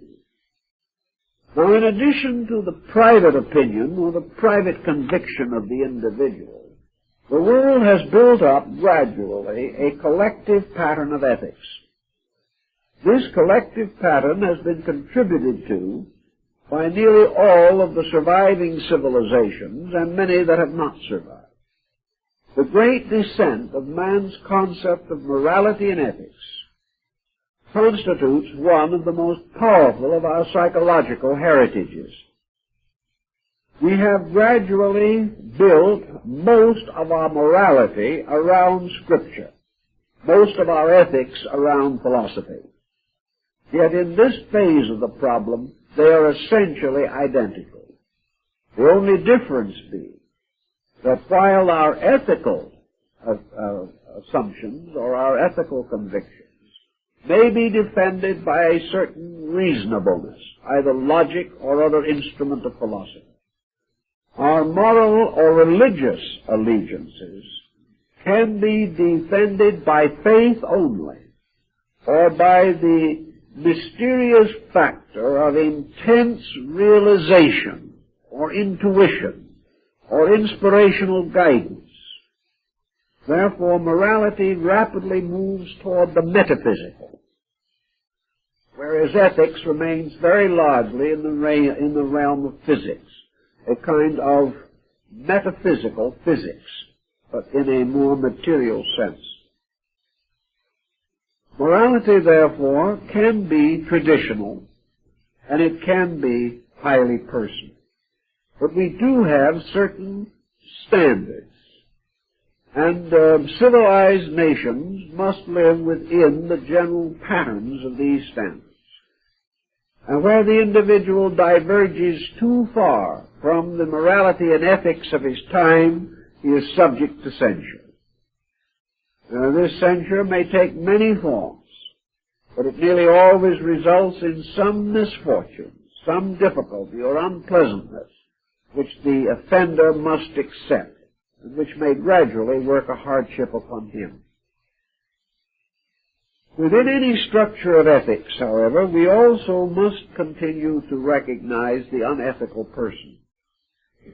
Now, in addition to the private opinion or the private conviction of the individual, the world has built up gradually a collective pattern of ethics. This collective pattern has been contributed to by nearly all of the surviving civilizations and many that have not survived. The great descent of man's concept of morality and ethics constitutes one of the most powerful of our psychological heritages. We have gradually built most of our morality around Scripture, most of our ethics around philosophy. Yet in this phase of the problem, they are essentially identical. The only difference being that while our ethical assumptions or our ethical convictions may be defended by a certain reasonableness, either logic or other instrument of philosophy, our moral or religious allegiances can be defended by faith only, or by the mysterious factor of intense realization or intuition or inspirational guidance. Therefore, morality rapidly moves toward the metaphysical, whereas ethics remains very largely in the realm of physics, a kind of metaphysical physics, but in a more material sense. Morality, therefore, can be traditional, and it can be highly personal. But we do have certain standards. And civilized nations must live within the general patterns of these standards. And where the individual diverges too far from the morality and ethics of his time, he is subject to censure. This censure may take many forms, but it nearly always results in some misfortune, some difficulty or unpleasantness, which the offender must accept, and which may gradually work a hardship upon him. Within any structure of ethics, however, we also must continue to recognize the unethical person.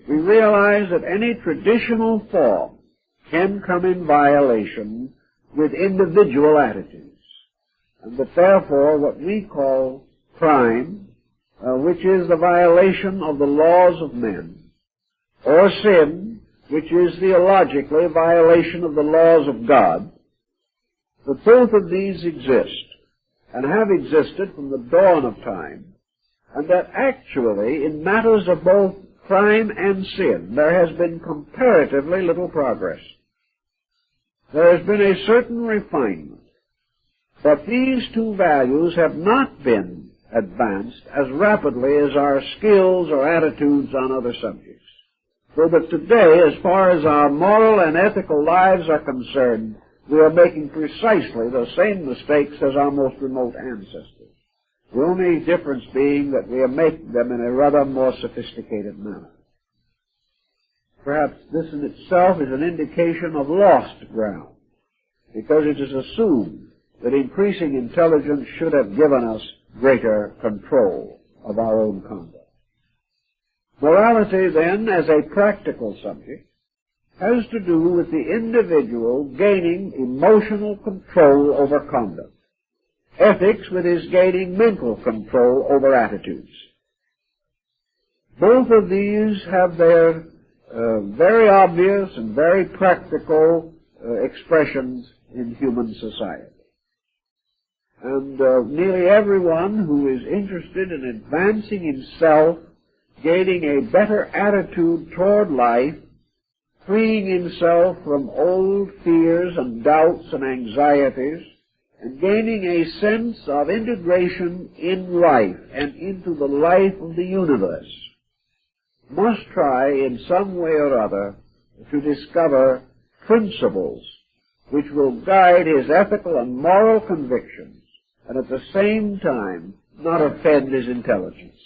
We realize that any traditional form can come in violation with individual attitudes, and that therefore what we call crime, which is the violation of the laws of men, or sin, which is theologically a violation of the laws of God, that both of these exist and have existed from the dawn of time, and that actually in matters of both crime and sin there has been comparatively little progress. There has been a certain refinement, but these two values have not been advanced as rapidly as our skills or attitudes on other subjects. So that today, as far as our moral and ethical lives are concerned, we are making precisely the same mistakes as our most remote ancestors. The only difference being that we are making them in a rather more sophisticated manner. Perhaps this in itself is an indication of lost ground, because it is assumed that increasing intelligence should have given us greater control of our own conduct. Morality, then, as a practical subject, has to do with the individual gaining emotional control over conduct. Ethics with his gaining mental control over attitudes. Both of these have their very obvious and very practical expressions in human society. And nearly everyone who is interested in advancing himself, gaining a better attitude toward life, freeing himself from old fears and doubts and anxieties, and gaining a sense of integration in life and into the life of the universe, must try in some way or other to discover principles which will guide his ethical and moral convictions and at the same time not offend his intelligence.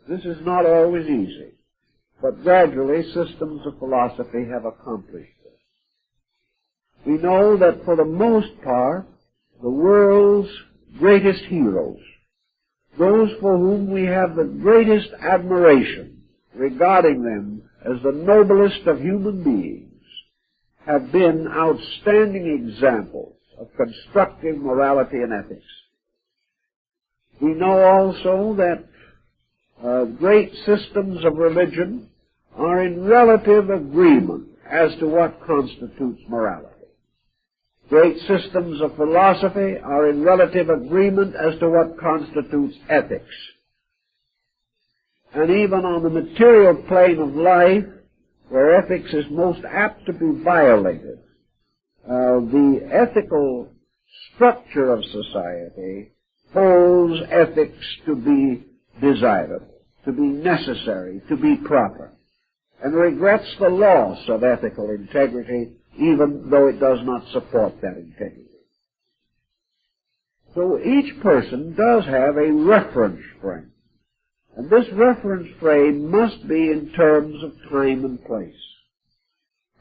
This is not always easy, but gradually systems of philosophy have accomplished this. We know that for the most part, the world's greatest heroes, those for whom we have the greatest admiration, regarding them as the noblest of human beings, have been outstanding examples of constructive morality and ethics. We know also that great systems of religion are in relative agreement as to what constitutes morality. Great systems of philosophy are in relative agreement as to what constitutes ethics. And even on the material plane of life, where ethics is most apt to be violated, the ethical structure of society holds ethics to be desirable, to be necessary, to be proper, and regrets the loss of ethical integrity, even though it does not support that integrity. So each person does have a reference frame. And this reference frame must be in terms of time and place.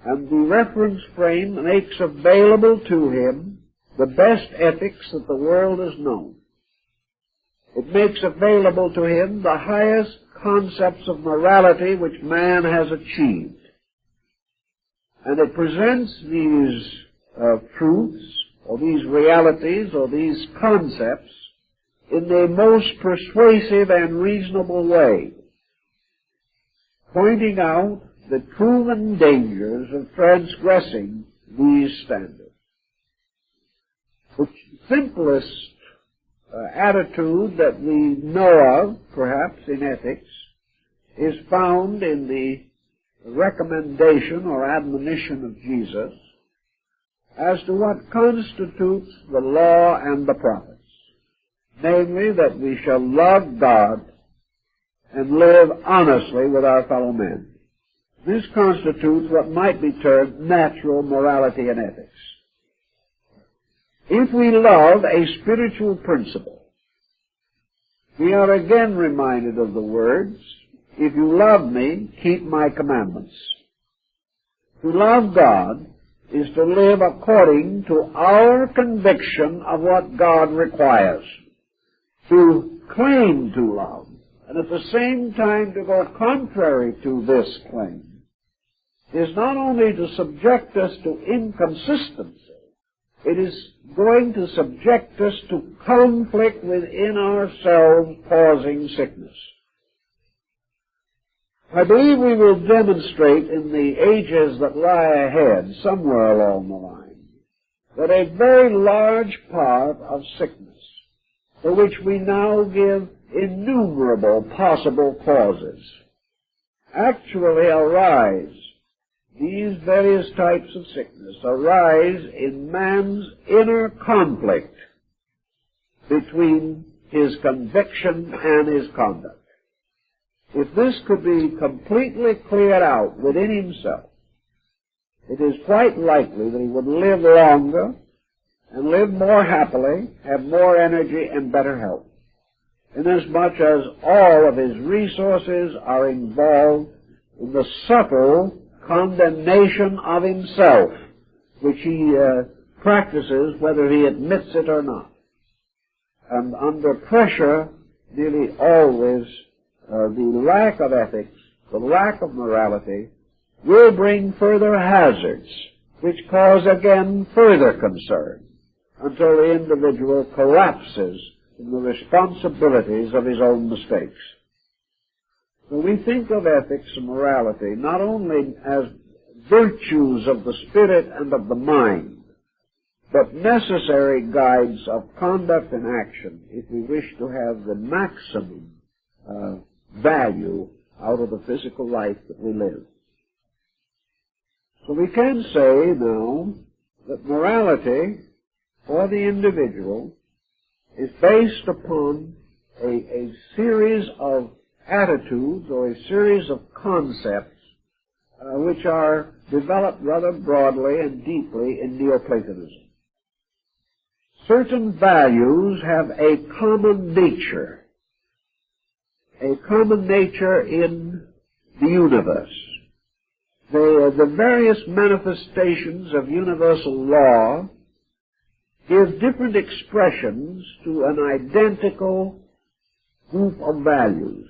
And the reference frame makes available to him the best ethics that the world has known. It makes available to him the highest concepts of morality which man has achieved. And it presents these truths, or these realities, or these concepts in the most persuasive and reasonable way, pointing out the proven dangers of transgressing these standards. The simplest attitude that we know of, perhaps, in ethics, is found in the recommendation or admonition of Jesus as to what constitutes the law and the prophets, namely that we shall love God and live honestly with our fellow men. This constitutes what might be termed natural morality and ethics. If we love a spiritual principle, we are again reminded of the words, "If you love me, keep my commandments." To love God is to live according to our conviction of what God requires. To claim to love, and at the same time to go contrary to this claim, is not only to subject us to inconsistency, it is going to subject us to conflict within ourselves, causing sickness. I believe we will demonstrate in the ages that lie ahead, somewhere along the line, that a very large part of sickness, for which we now give innumerable possible causes, actually arise. These various types of sickness arise in man's inner conflict between his conviction and his conduct. If this could be completely cleared out within himself, it is quite likely that he would live longer and live more happily, have more energy and better health, inasmuch as all of his resources are involved in the subtle condemnation of himself, which he practices whether he admits it or not. And under pressure, nearly always, the lack of ethics, the lack of morality, will bring further hazards, which cause again further concern, until the individual collapses in the responsibilities of his own mistakes. So we think of ethics and morality not only as virtues of the spirit and of the mind, but necessary guides of conduct and action if we wish to have the maximum value out of the physical life that we live. So we can say now that morality for the individual is based upon a series of attitudes or a series of concepts which are developed rather broadly and deeply in Neoplatonism. Certain values have a common nature in the universe. The various manifestations of universal law give different expressions to an identical group of values.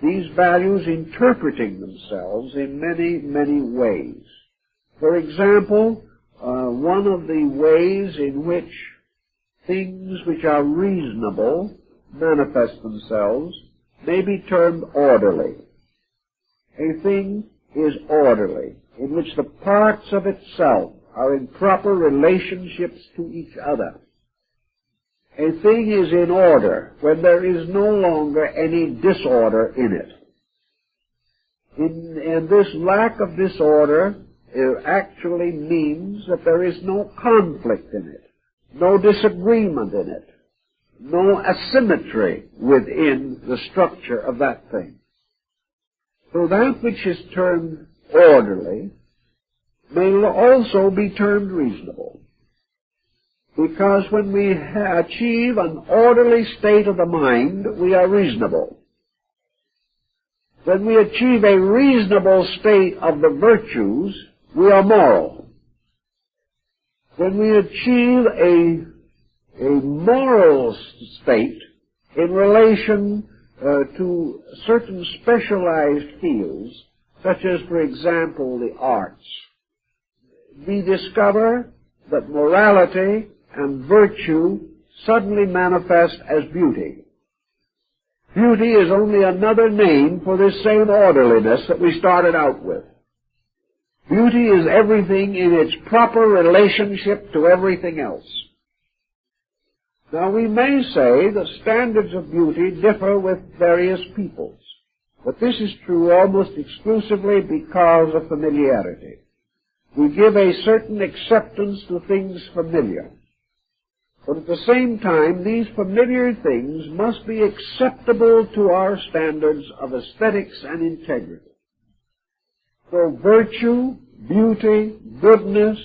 These values interpreting themselves in many, many ways. For example, one of the ways in which things which are reasonable manifest themselves may be termed orderly. A thing is orderly, in which the parts of itself are in proper relationships to each other. A thing is in order when there is no longer any disorder in it. And this lack of disorder actually means that there is no conflict in it, no disagreement in it, no asymmetry within the structure of that thing. So that which is termed orderly may also be termed reasonable. Because when we achieve an orderly state of the mind, we are reasonable. When we achieve a reasonable state of the virtues, we are moral. When we achieve a moral state in relation to certain specialized fields, such as, for example, the arts, we discover that morality and virtue suddenly manifest as beauty. Beauty is only another name for this same orderliness that we started out with. Beauty is everything in its proper relationship to everything else. Now we may say that standards of beauty differ with various peoples. But this is true almost exclusively because of familiarity. We give a certain acceptance to things familiar. But at the same time, these familiar things must be acceptable to our standards of aesthetics and integrity. So virtue, beauty, goodness,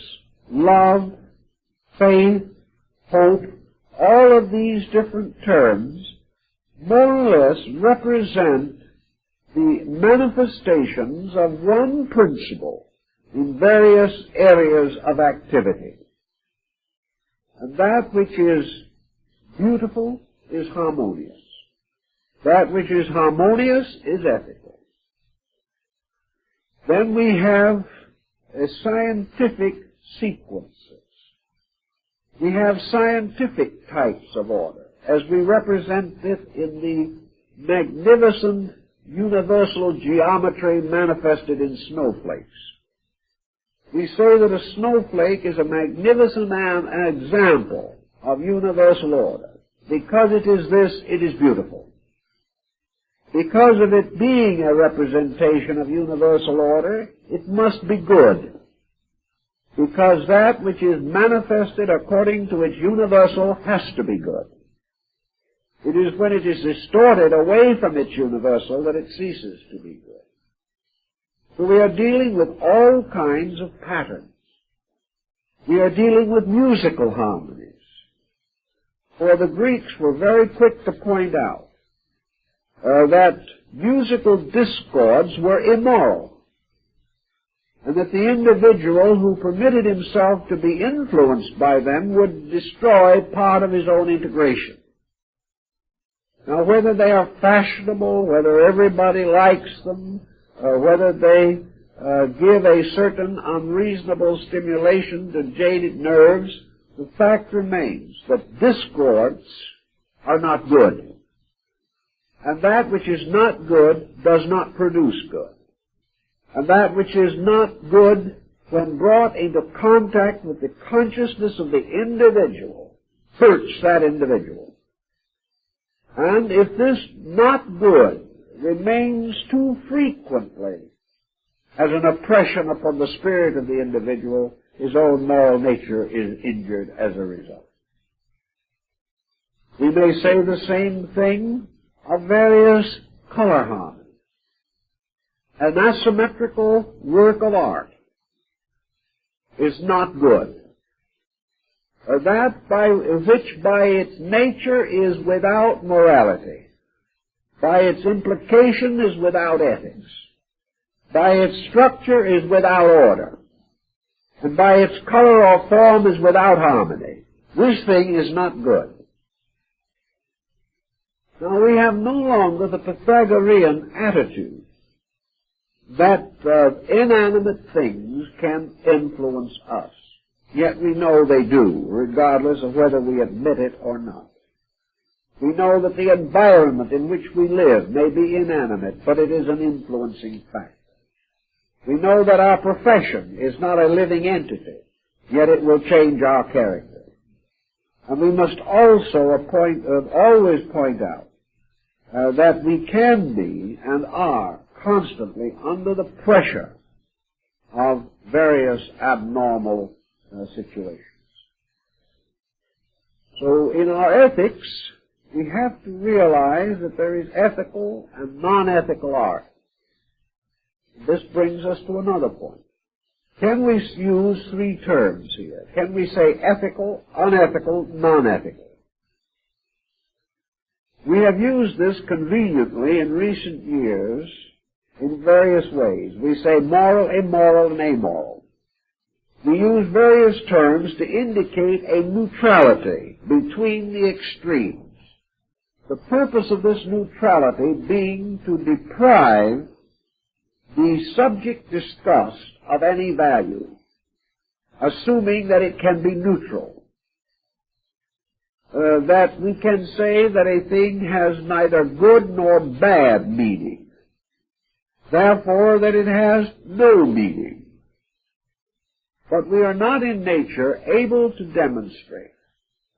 love, faith, hope, all of these different terms more or less represent the manifestations of one principle in various areas of activity. And that which is beautiful is harmonious. That which is harmonious is ethical. Then we have scientific sequences. We have scientific types of order, as we represent it in the magnificent universal geometry manifested in snowflakes. We say that a snowflake is a magnificent example of universal order. Because it is this, it is beautiful. Because of it being a representation of universal order, it must be good. Because that which is manifested according to its universal has to be good. It is when it is distorted away from its universal that it ceases to be good. So we are dealing with all kinds of patterns. We are dealing with musical harmonies. For the Greeks were very quick to point out that musical discords were immoral, and that the individual who permitted himself to be influenced by them would destroy part of his own integration. Now, whether they are fashionable, whether everybody likes them, or whether they give a certain unreasonable stimulation to jaded nerves, the fact remains that discords are not good. And that which is not good does not produce good. And that which is not good, when brought into contact with the consciousness of the individual, hurts that individual. And if this not good remains too frequently as an oppression upon the spirit of the individual, his own moral nature is injured as a result. We may say the same thing of various color harmonies. An asymmetrical work of art is not good. Which by its nature is without morality, by its implication is without ethics, by its structure is without order, and by its color or form is without harmony. This thing is not good. Now we have no longer the Pythagorean attitude that inanimate things can influence us. Yet we know they do, regardless of whether we admit it or not. We know that the environment in which we live may be inanimate, but it is an influencing factor. We know that our profession is not a living entity, yet it will change our character. And we must also always point out that we can be and are constantly under the pressure of various abnormal situations. So in our ethics, we have to realize that there is ethical and non-ethical art. This brings us to another point. Can we use three terms here? Can we say ethical, unethical, non-ethical? We have used this conveniently in recent years in various ways. We say moral, immoral, and amoral. We use various terms to indicate a neutrality between the extremes. The purpose of this neutrality being to deprive the subject discussed of any value, assuming that it can be neutral. That we can say that a thing has neither good nor bad meaning. Therefore, that it has no meaning. But we are not in nature able to demonstrate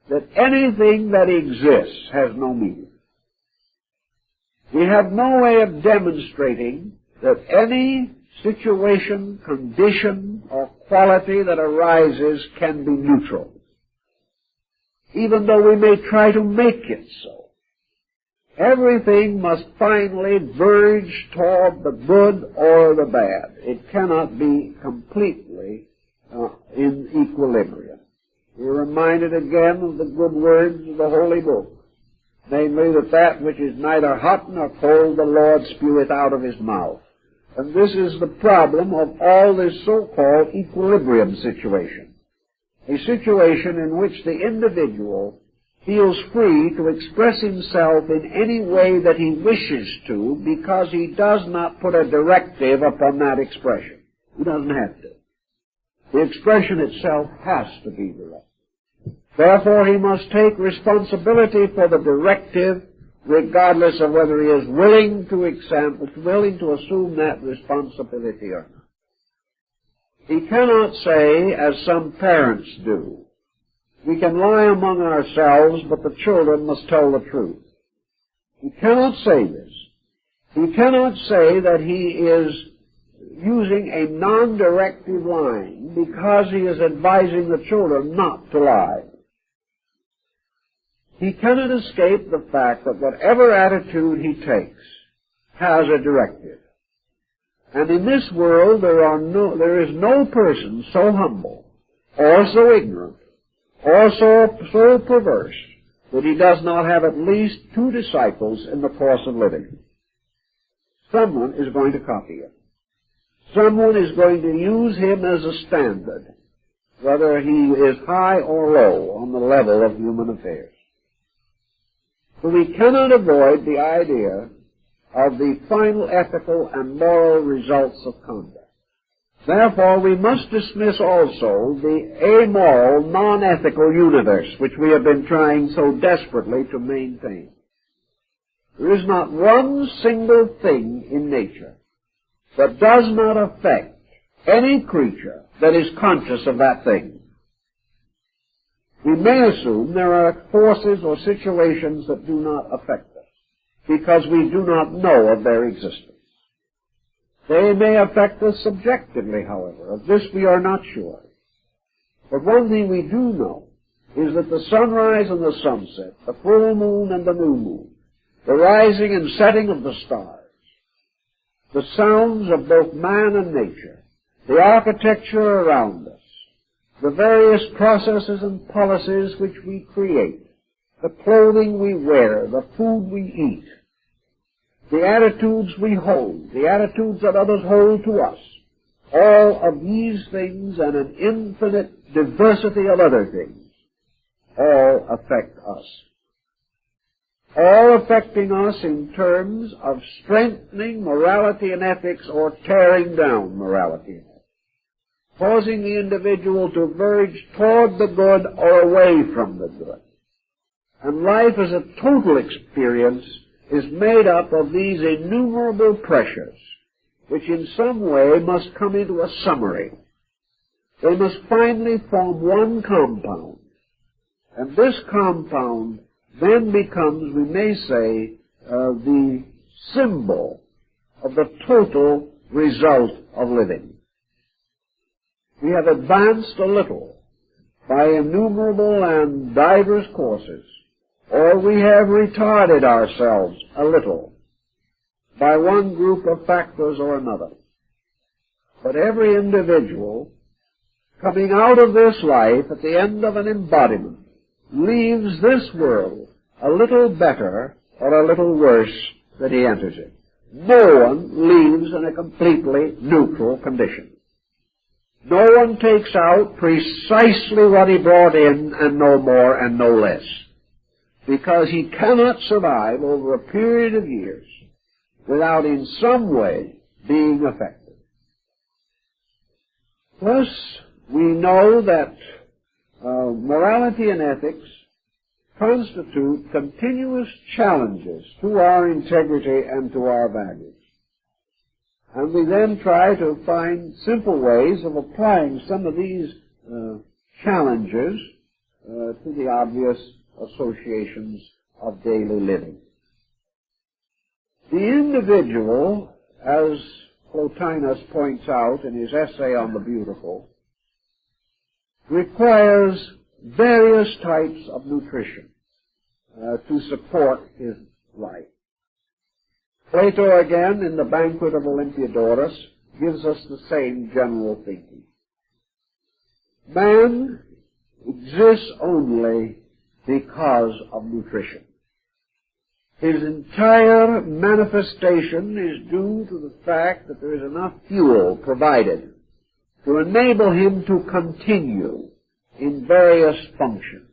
that anything that exists has no meaning. We have no way of demonstrating that any situation, condition, or quality that arises can be neutral, even though we may try to make it so. Everything must finally verge toward the good or the bad. It cannot be completely in equilibrium. We're reminded again of the good words of the Holy Book, namely that which is neither hot nor cold the Lord speweth out of his mouth. And this is the problem of all this so-called equilibrium situation, a situation in which the individual feels free to express himself in any way that he wishes to because he does not put a directive upon that expression. He doesn't have to. The expression itself has to be direct. Therefore, he must take responsibility for the directive regardless of whether he is willing to assume that responsibility or not. He cannot say, as some parents do, we can lie among ourselves, but the children must tell the truth. He cannot say this. He cannot say that he is using a non-directive line because he is advising the children not to lie. He cannot escape the fact that whatever attitude he takes has a directive. And in this world there is no person so humble or so ignorant or so perverse that he does not have at least two disciples in the course of living. Someone is going to copy him. Someone is going to use him as a standard, whether he is high or low on the level of human affairs. So we cannot avoid the idea of the final ethical and moral results of conduct. Therefore, we must dismiss also the amoral, non-ethical universe which we have been trying so desperately to maintain. There is not one single thing in nature that does not affect any creature that is conscious of that thing. We may assume there are forces or situations that do not affect us because we do not know of their existence. They may affect us subjectively, however. Of this we are not sure. But one thing we do know is that the sunrise and the sunset, the full moon and the new moon, the rising and setting of the stars, the sounds of both man and nature, the architecture around us, the various processes and policies which we create, the clothing we wear, the food we eat, the attitudes we hold, the attitudes that others hold to us, all of these things and an infinite diversity of other things, all affect us. All affecting us in terms of strengthening morality and ethics or tearing down morality and ethics, causing the individual to verge toward the good or away from the good. And life as a total experience is made up of these innumerable pressures, which in some way must come into a summary. They must finally form one compound. And this compound then becomes, we may say, the symbol of the total result of living. We have advanced a little by innumerable and diverse courses, or we have retarded ourselves a little by one group of factors or another. But every individual coming out of this life at the end of an embodiment leaves this world a little better or a little worse than he enters it. No one leaves in a completely neutral condition. No one takes out precisely what he brought in and no more and no less, because he cannot survive over a period of years without in some way being affected. Thus, we know that morality and ethics constitute continuous challenges to our integrity and to our values. And we then try to find simple ways of applying some of these challenges to the obvious associations of daily living. The individual, as Plotinus points out in his essay on the beautiful, requires various types of nutrition to support his life. Plato, again, in the Banquet of Olympiodorus, gives us the same general thinking. Man exists only because of nutrition. His entire manifestation is due to the fact that there is enough fuel provided to enable him to continue in various functions.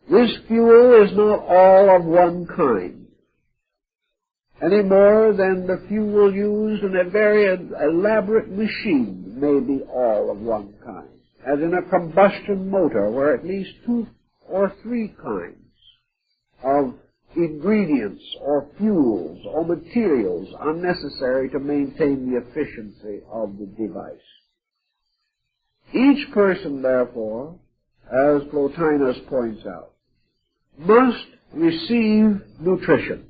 This fuel is not all of one kind, any more than the fuel used in a very elaborate machine may be all of one kind, as in a combustion motor where at least 2 or 3 kinds of ingredients or fuels or materials are necessary to maintain the efficiency of the device. Each person, therefore, as Plotinus points out, must receive nutrition.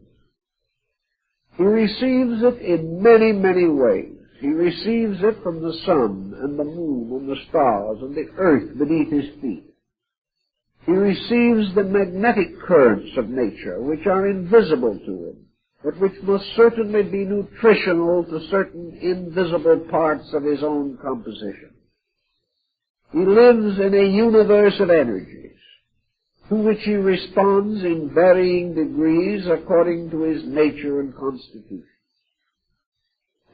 He receives it in many, many ways. He receives it from the sun and the moon and the stars and the earth beneath his feet. He receives the magnetic currents of nature, which are invisible to him, but which must certainly be nutritional to certain invisible parts of his own composition. He lives in a universe of energies, to which he responds in varying degrees according to his nature and constitution.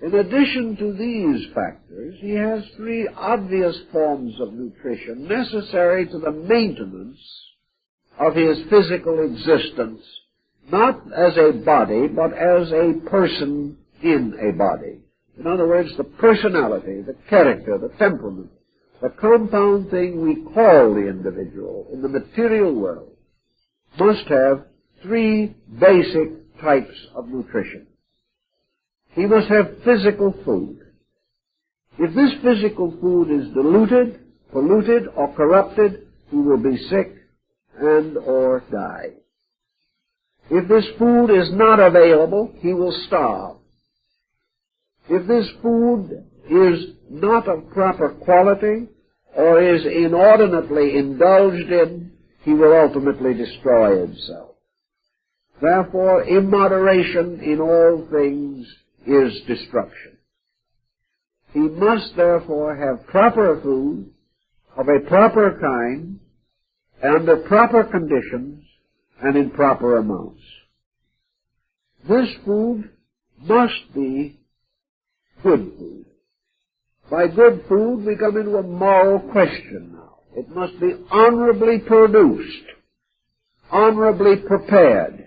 In addition to these factors, he has 3 obvious forms of nutrition necessary to the maintenance of his physical existence, not as a body, but as a person in a body. In other words, the personality, the character, the temperament, the compound thing we call the individual in the material world must have 3 basic types of nutrition. He must have physical food. If this physical food is diluted, polluted, or corrupted, he will be sick and or die. If this food is not available, he will starve. If this food is not of proper quality or is inordinately indulged in, he will ultimately destroy himself. Therefore, immoderation in all things is destruction. He must therefore have proper food of a proper kind, under proper conditions, and in proper amounts. This food must be good food. By good food, we come into a moral question now. It must be honorably produced, honorably prepared.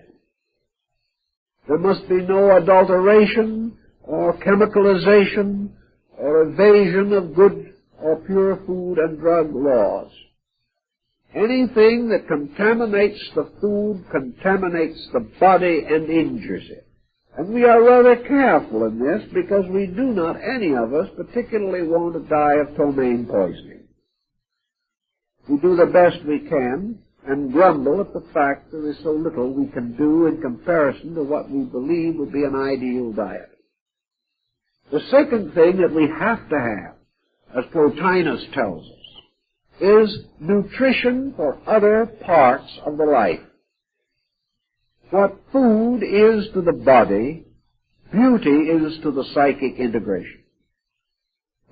There must be no adulteration or chemicalization or evasion of good or pure food and drug laws. Anything that contaminates the food contaminates the body and injures it. And we are rather careful in this because we do not, any of us, particularly want to die of ptomaine poisoning. We do the best we can and grumble at the fact there is so little we can do in comparison to what we believe would be an ideal diet. The second thing that we have to have, as Plotinus tells us, is nutrition for other parts of the life. What food is to the body, beauty is to the psychic integration.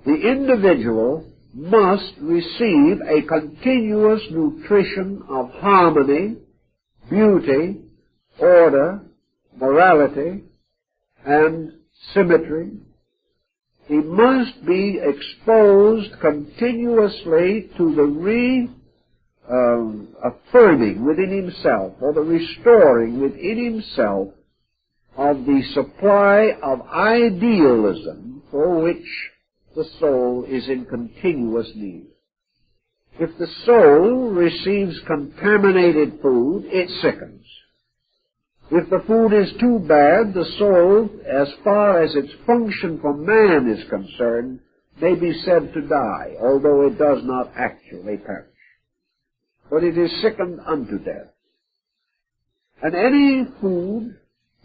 The individual must receive a continuous nutrition of harmony, beauty, order, morality, and symmetry. He must be exposed continuously to the affirming within himself, or the restoring within himself, of the supply of idealism for which the soul is in continuous need. If the soul receives contaminated food, it sickens. If the food is too bad, the soul, as far as its function for man is concerned, may be said to die, although it does not actually perish. But it is sickened unto death. And any food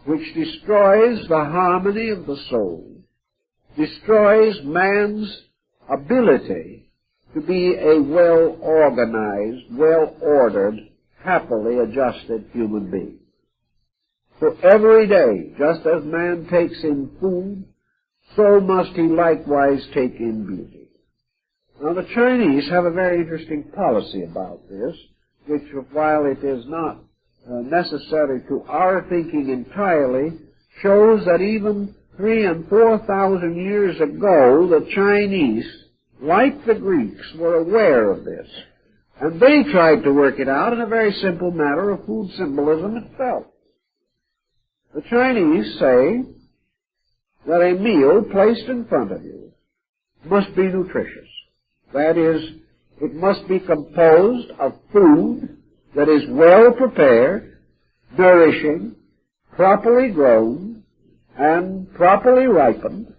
which destroys the harmony of the soul, destroys man's ability to be a well-organized, well-ordered, happily adjusted human being. So every day, just as man takes in food, so must he likewise take in beauty. Now the Chinese have a very interesting policy about this, which while it is not necessary to our thinking entirely, shows that even 3,000 and 4,000 years ago, the Chinese, like the Greeks, were aware of this. And they tried to work it out in a very simple matter of food symbolism itself. The Chinese say that a meal placed in front of you must be nutritious. That is, it must be composed of food that is well prepared, nourishing, properly grown, and properly ripened,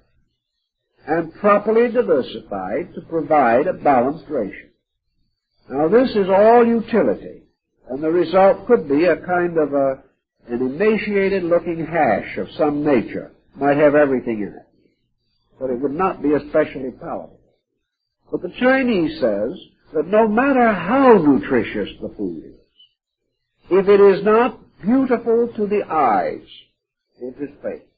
and properly diversified to provide a balanced ration. Now this is all utility, and the result could be a kind of an emaciated-looking hash of some nature. Might have everything in it, but it would not be especially palatable. But the Chinese says that no matter how nutritious the food is, if it is not beautiful to the eyes, it is fake.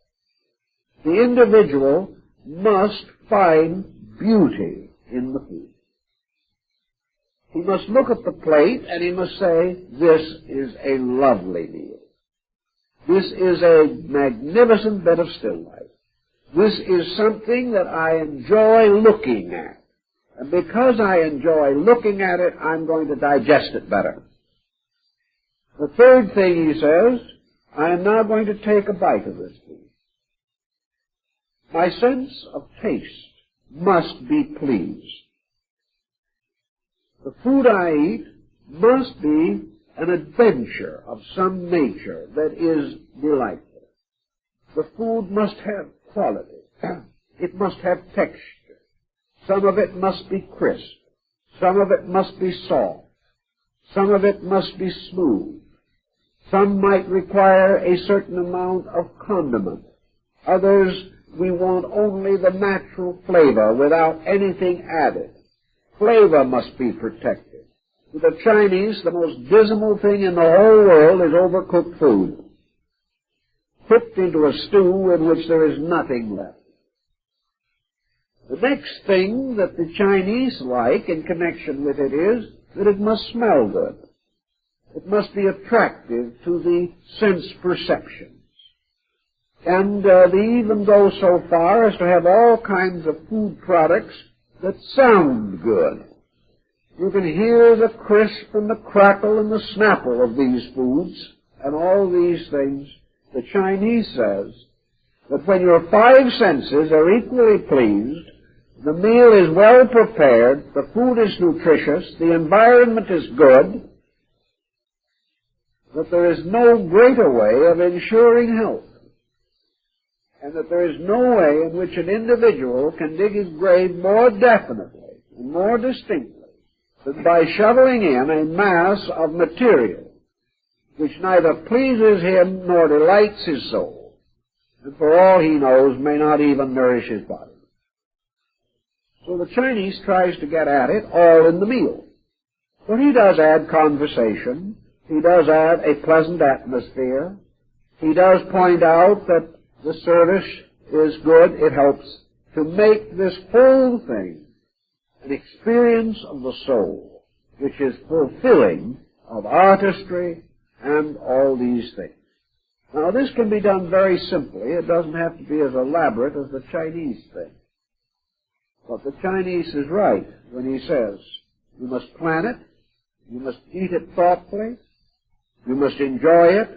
The individual must find beauty in the food. He must look at the plate and he must say, this is a lovely meal. This is a magnificent bit of still life. This is something that I enjoy looking at. And because I enjoy looking at it, I'm going to digest it better. The third thing he says, I am now going to take a bite of this food. My sense of taste must be pleased. The food I eat must be an adventure of some nature that is delightful. The food must have quality. It must have texture. Some of it must be crisp. Some of it must be soft. Some of it must be smooth. Some might require a certain amount of condiment. Others, we want only the natural flavor without anything added. Flavor must be protected. To the Chinese, the most dismal thing in the whole world is overcooked food, cooked into a stew in which there is nothing left. The next thing that the Chinese like in connection with it is that it must smell good. It must be attractive to the sense perceptions. And they even go so far as to have all kinds of food products that sound good. You can hear the crisp and the crackle and the snapple of these foods and all these things. The Chinese says that when your five senses are equally pleased, the meal is well prepared, the food is nutritious, the environment is good, that there is no greater way of ensuring health, and that there is no way in which an individual can dig his grave more definitely and more distinctly than by shoveling in a mass of material which neither pleases him nor delights his soul, and for all he knows may not even nourish his body. So the Chinese tries to get at it all in the meal. But he does add conversation. He does add a pleasant atmosphere. He does point out that the service is good. It helps to make this whole thing an experience of the soul, which is fulfilling of artistry and all these things. Now, this can be done very simply. It doesn't have to be as elaborate as the Chinese thing. But the Chinese is right when he says, you must plan it, you must eat it thoughtfully, you must enjoy it,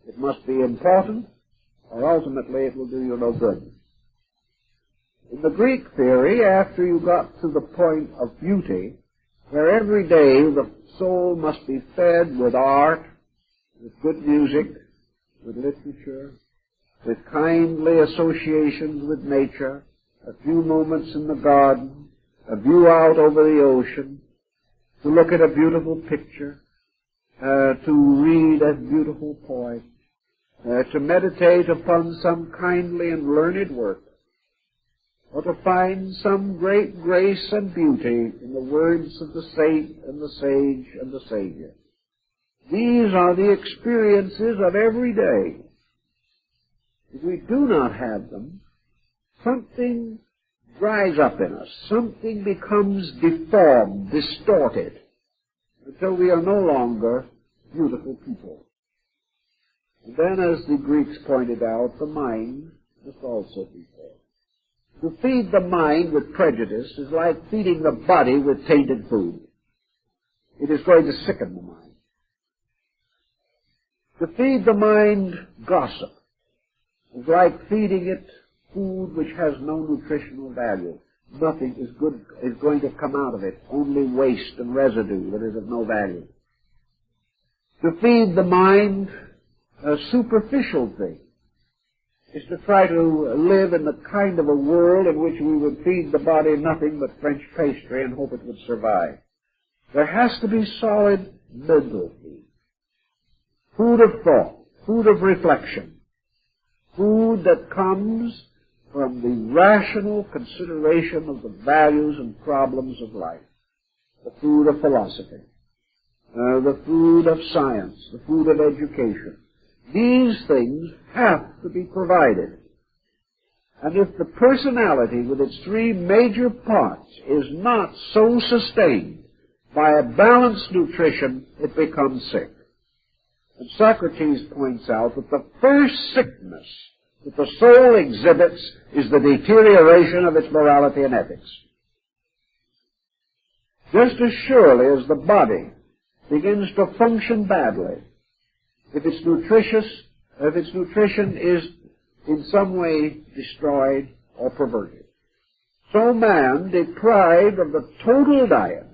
it must be important, or ultimately it will do you no good. In the Greek theory, after you got to the point of beauty, where every day the soul must be fed with art, with good music, with literature, with kindly associations with nature, a few moments in the garden, a view out over the ocean, to look at a beautiful picture, to read a beautiful poem, to meditate upon some kindly and learned work, or to find some great grace and beauty in the words of the saint and the sage and the Savior. These are the experiences of every day. If we do not have them, something dries up in us. Something becomes deformed, distorted, until we are no longer beautiful people. And then, as the Greeks pointed out, the mind must also be fed. To feed the mind with prejudice is like feeding the body with tainted food. It is going to sicken the mind. To feed the mind gossip is like feeding it food which has no nutritional value. Nothing is good is going to come out of it, only waste and residue that is of no value. To feed the mind a superficial thing is to try to live in the kind of a world in which we would feed the body nothing but French pastry and hope it would survive. There has to be solid mental food. Food of thought, food of reflection, food that comes from the rational consideration of the values and problems of life, the food of philosophy, the food of science, the food of education. These things have to be provided. And if the personality with its three major parts is not so sustained by a balanced nutrition, it becomes sick. And Socrates points out that the first sickness that the soul exhibits is the deterioration of its morality and ethics. Just as surely as the body begins to function badly if its nutrition is in some way destroyed or perverted, so man, deprived of the total diet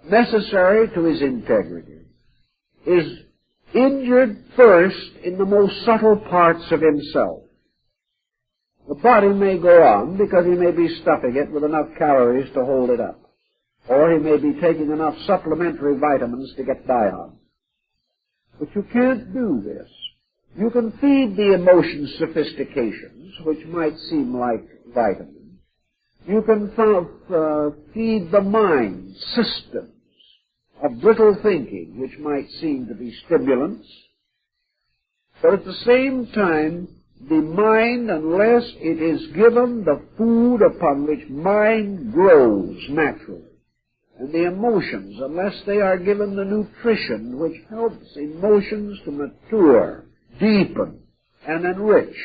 necessary to his integrity, is injured first in the most subtle parts of himself. The body may go on because he may be stuffing it with enough calories to hold it up, or he may be taking enough supplementary vitamins to get by on. But you can't do this. You can feed the emotions sophistications, which might seem like vitamins. You can feed the mind systems of brittle thinking, which might seem to be stimulants. But at the same time, the mind, unless it is given the food upon which mind grows naturally, and the emotions, unless they are given the nutrition which helps emotions to mature, deepen, and enrich,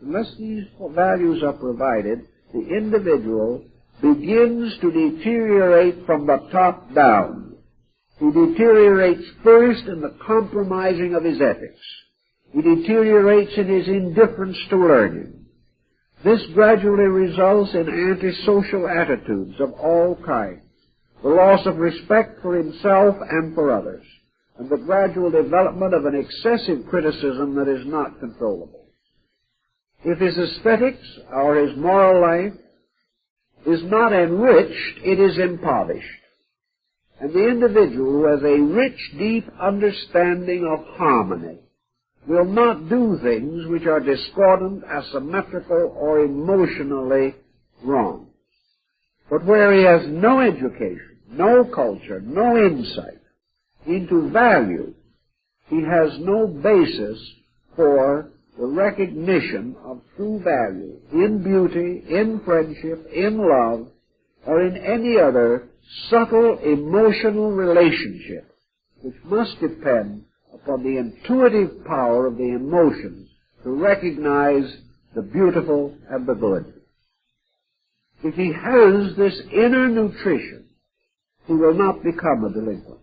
unless these values are provided, the individual begins to deteriorate from the top down. He deteriorates first in the compromising of his ethics. He deteriorates in his indifference to learning. This gradually results in antisocial attitudes of all kinds, the loss of respect for himself and for others, and the gradual development of an excessive criticism that is not controllable. If his aesthetics or his moral life is not enriched, it is impoverished. And the individual who has a rich, deep understanding of harmony will not do things which are discordant, asymmetrical, or emotionally wrong. But where he has no education, no culture, no insight into value, he has no basis for the recognition of true value in beauty, in friendship, in love, or in any other subtle emotional relationship which must depend upon the intuitive power of the emotions to recognize the beautiful and the good. If he has this inner nutrition, he will not become a delinquent.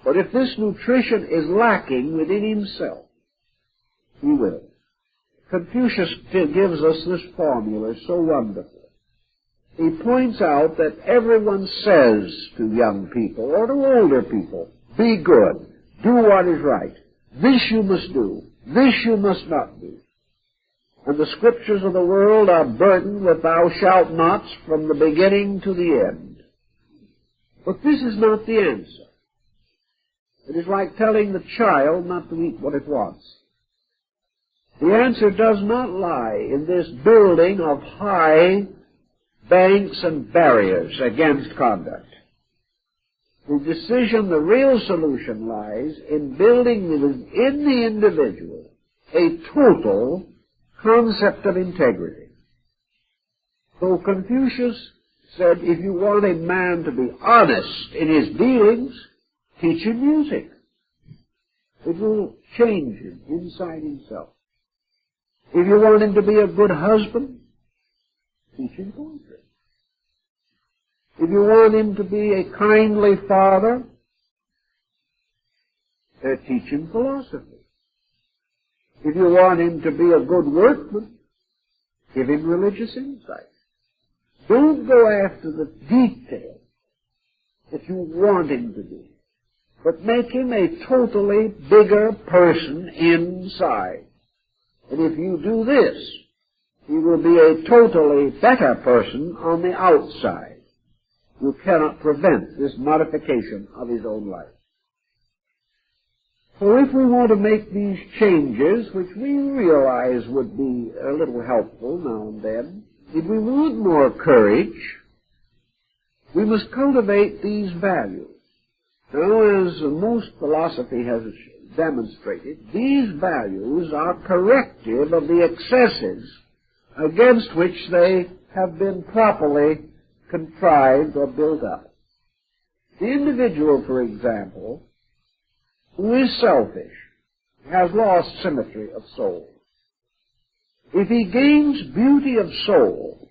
But if this nutrition is lacking within himself, he will. Confucius gives us this formula so wonderful. He points out that everyone says to young people or to older people, be good, do what is right, this you must do, this you must not do. And the scriptures of the world are burdened with thou shalt nots from the beginning to the end. But this is not the answer. It is like telling the child not to eat what it wants. The answer does not lie in this building of high banks and barriers against conduct. The decision, the real solution lies in building within the individual a total concept of integrity. So Confucius said, if you want a man to be honest in his dealings, teach him music. It will change him inside himself. If you want him to be a good husband, teach him poetry. If you want him to be a kindly father, teach him philosophy. If you want him to be a good workman, give him religious insight. Don't go after the detail that you want him to be, but make him a totally bigger person inside. And if you do this, he will be a totally better person on the outside. You cannot prevent this modification of his own life. So if we want to make these changes, which we realize would be a little helpful now and then, if we want more courage, we must cultivate these values. Now, as most philosophy has demonstrated, these values are corrective of the excesses against which they have been properly contrived or built up. The individual, for example, who is selfish, has lost symmetry of soul. If he gains beauty of soul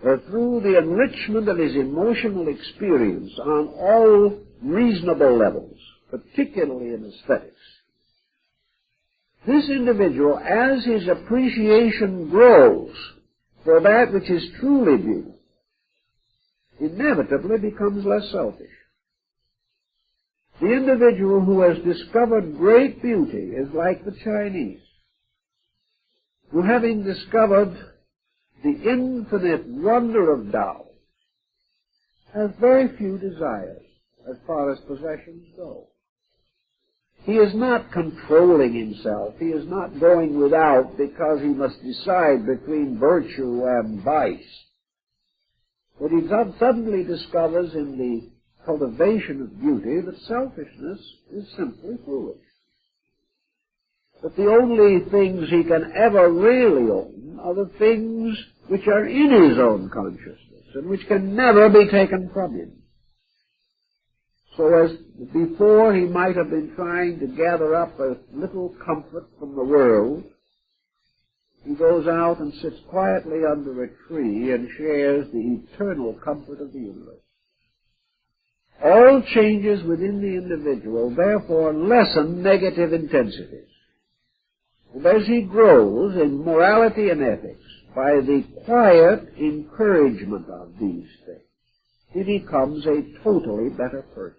through the enrichment of his emotional experience on all reasonable levels, particularly in aesthetics, this individual, as his appreciation grows for that which is truly beautiful, inevitably becomes less selfish. The individual who has discovered great beauty is like the Chinese, who, having discovered the infinite wonder of Tao, has very few desires as far as possessions go. He is not controlling himself. He is not going without because he must decide between virtue and vice. But he suddenly discovers in the cultivation of beauty that selfishness is simply foolish. That the only things he can ever really own are the things which are in his own consciousness and which can never be taken from him. So as before he might have been trying to gather up a little comfort from the world, he goes out and sits quietly under a tree and shares the eternal comfort of the universe. All changes within the individual therefore lessen negative intensities. And as he grows in morality and ethics by the quiet encouragement of these things, he becomes a totally better person.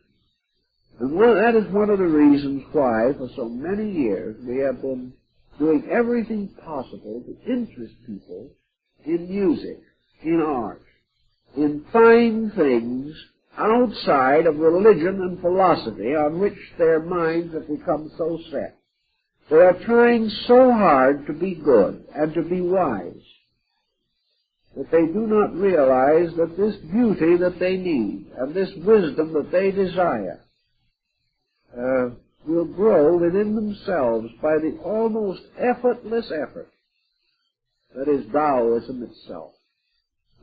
And that is one of the reasons why for so many years we have been doing everything possible to interest people in music, in art, in fine things outside of religion and philosophy on which their minds have become so set. They are trying so hard to be good and to be wise that they do not realize that this beauty that they need and this wisdom that they desire will grow within themselves by the almost effortless effort that is Taoism itself.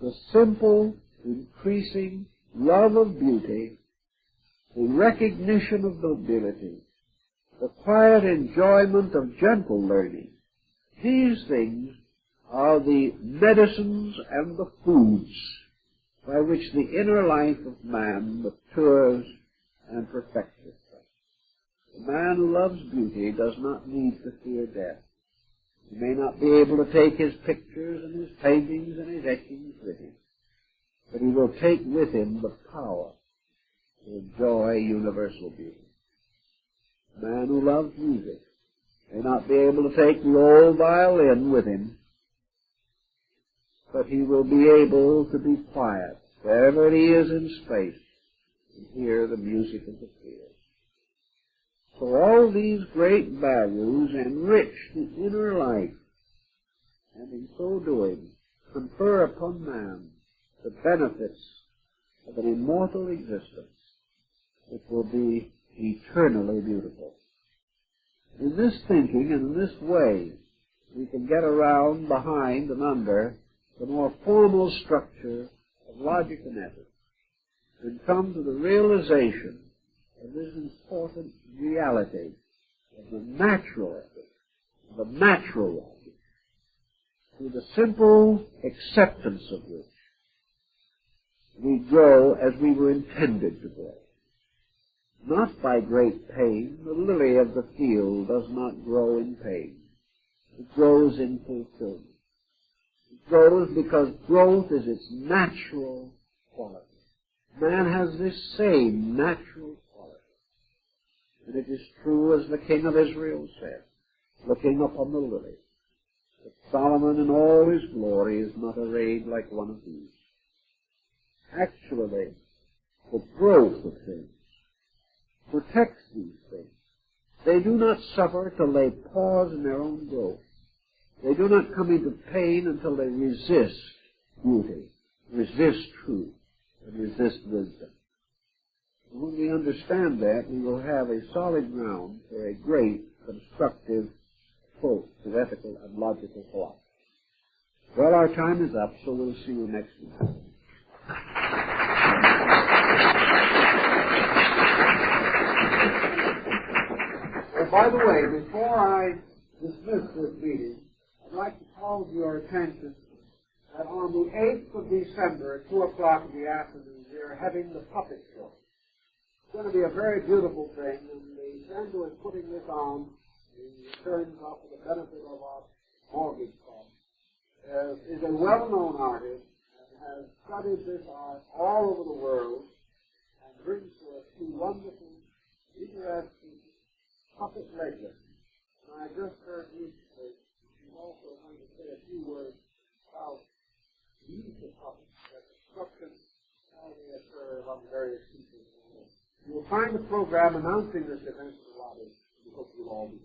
The simple, increasing love of beauty, the recognition of nobility, the quiet enjoyment of gentle learning. These things are the medicines and the foods by which the inner life of man matures and perfects itself. The man who loves beauty does not need to fear death. He may not be able to take his pictures and his paintings and his etchings with him, but he will take with him the power to enjoy universal beauty. The man who loves music may not be able to take the old violin with him, but he will be able to be quiet wherever he is in space and hear the music of the spheres. So all these great values enrich the inner life, and in so doing confer upon man the benefits of an immortal existence which will be eternally beautiful. In this thinking and in this way, we can get around, behind, and under the more formal structure of logic and ethics, and come to the realization of this important reality of the natural ethics, the natural logic, through the simple acceptance of which we grow as we were intended to grow. Not by great pain. The lily of the field does not grow in pain. It grows in fulfillment. It grows because growth is its natural quality. Man has this same natural quality. And it is true, as the king of Israel said, looking upon the lily, that Solomon in all his glory is not arrayed like one of these. Actually, the growth of things protects these things. They do not suffer till they pause in their own growth. They do not come into pain until they resist beauty, resist truth, and resist wisdom. And when we understand that, we will have a solid ground for a great, constructive approach to ethical and logical philosophy. Well, our time is up, so we'll see you next week. By the way, before I dismiss this meeting, I'd like to call to your attention that on the 8th of December at 2 o'clock in the afternoon, we are having the puppet show. It's going to be a very beautiful thing, and the friend who is putting this on, the returns off for the benefit of our mortgage fund, is a well-known artist and has studied this art all over the world and brings to us two wonderful, interesting puppet legends. And I just heard recently he's also going to say a few words about the use of puppets, their construction, how they occur among various people. You will find the program announcing this event in the lobby. We hope you'll all be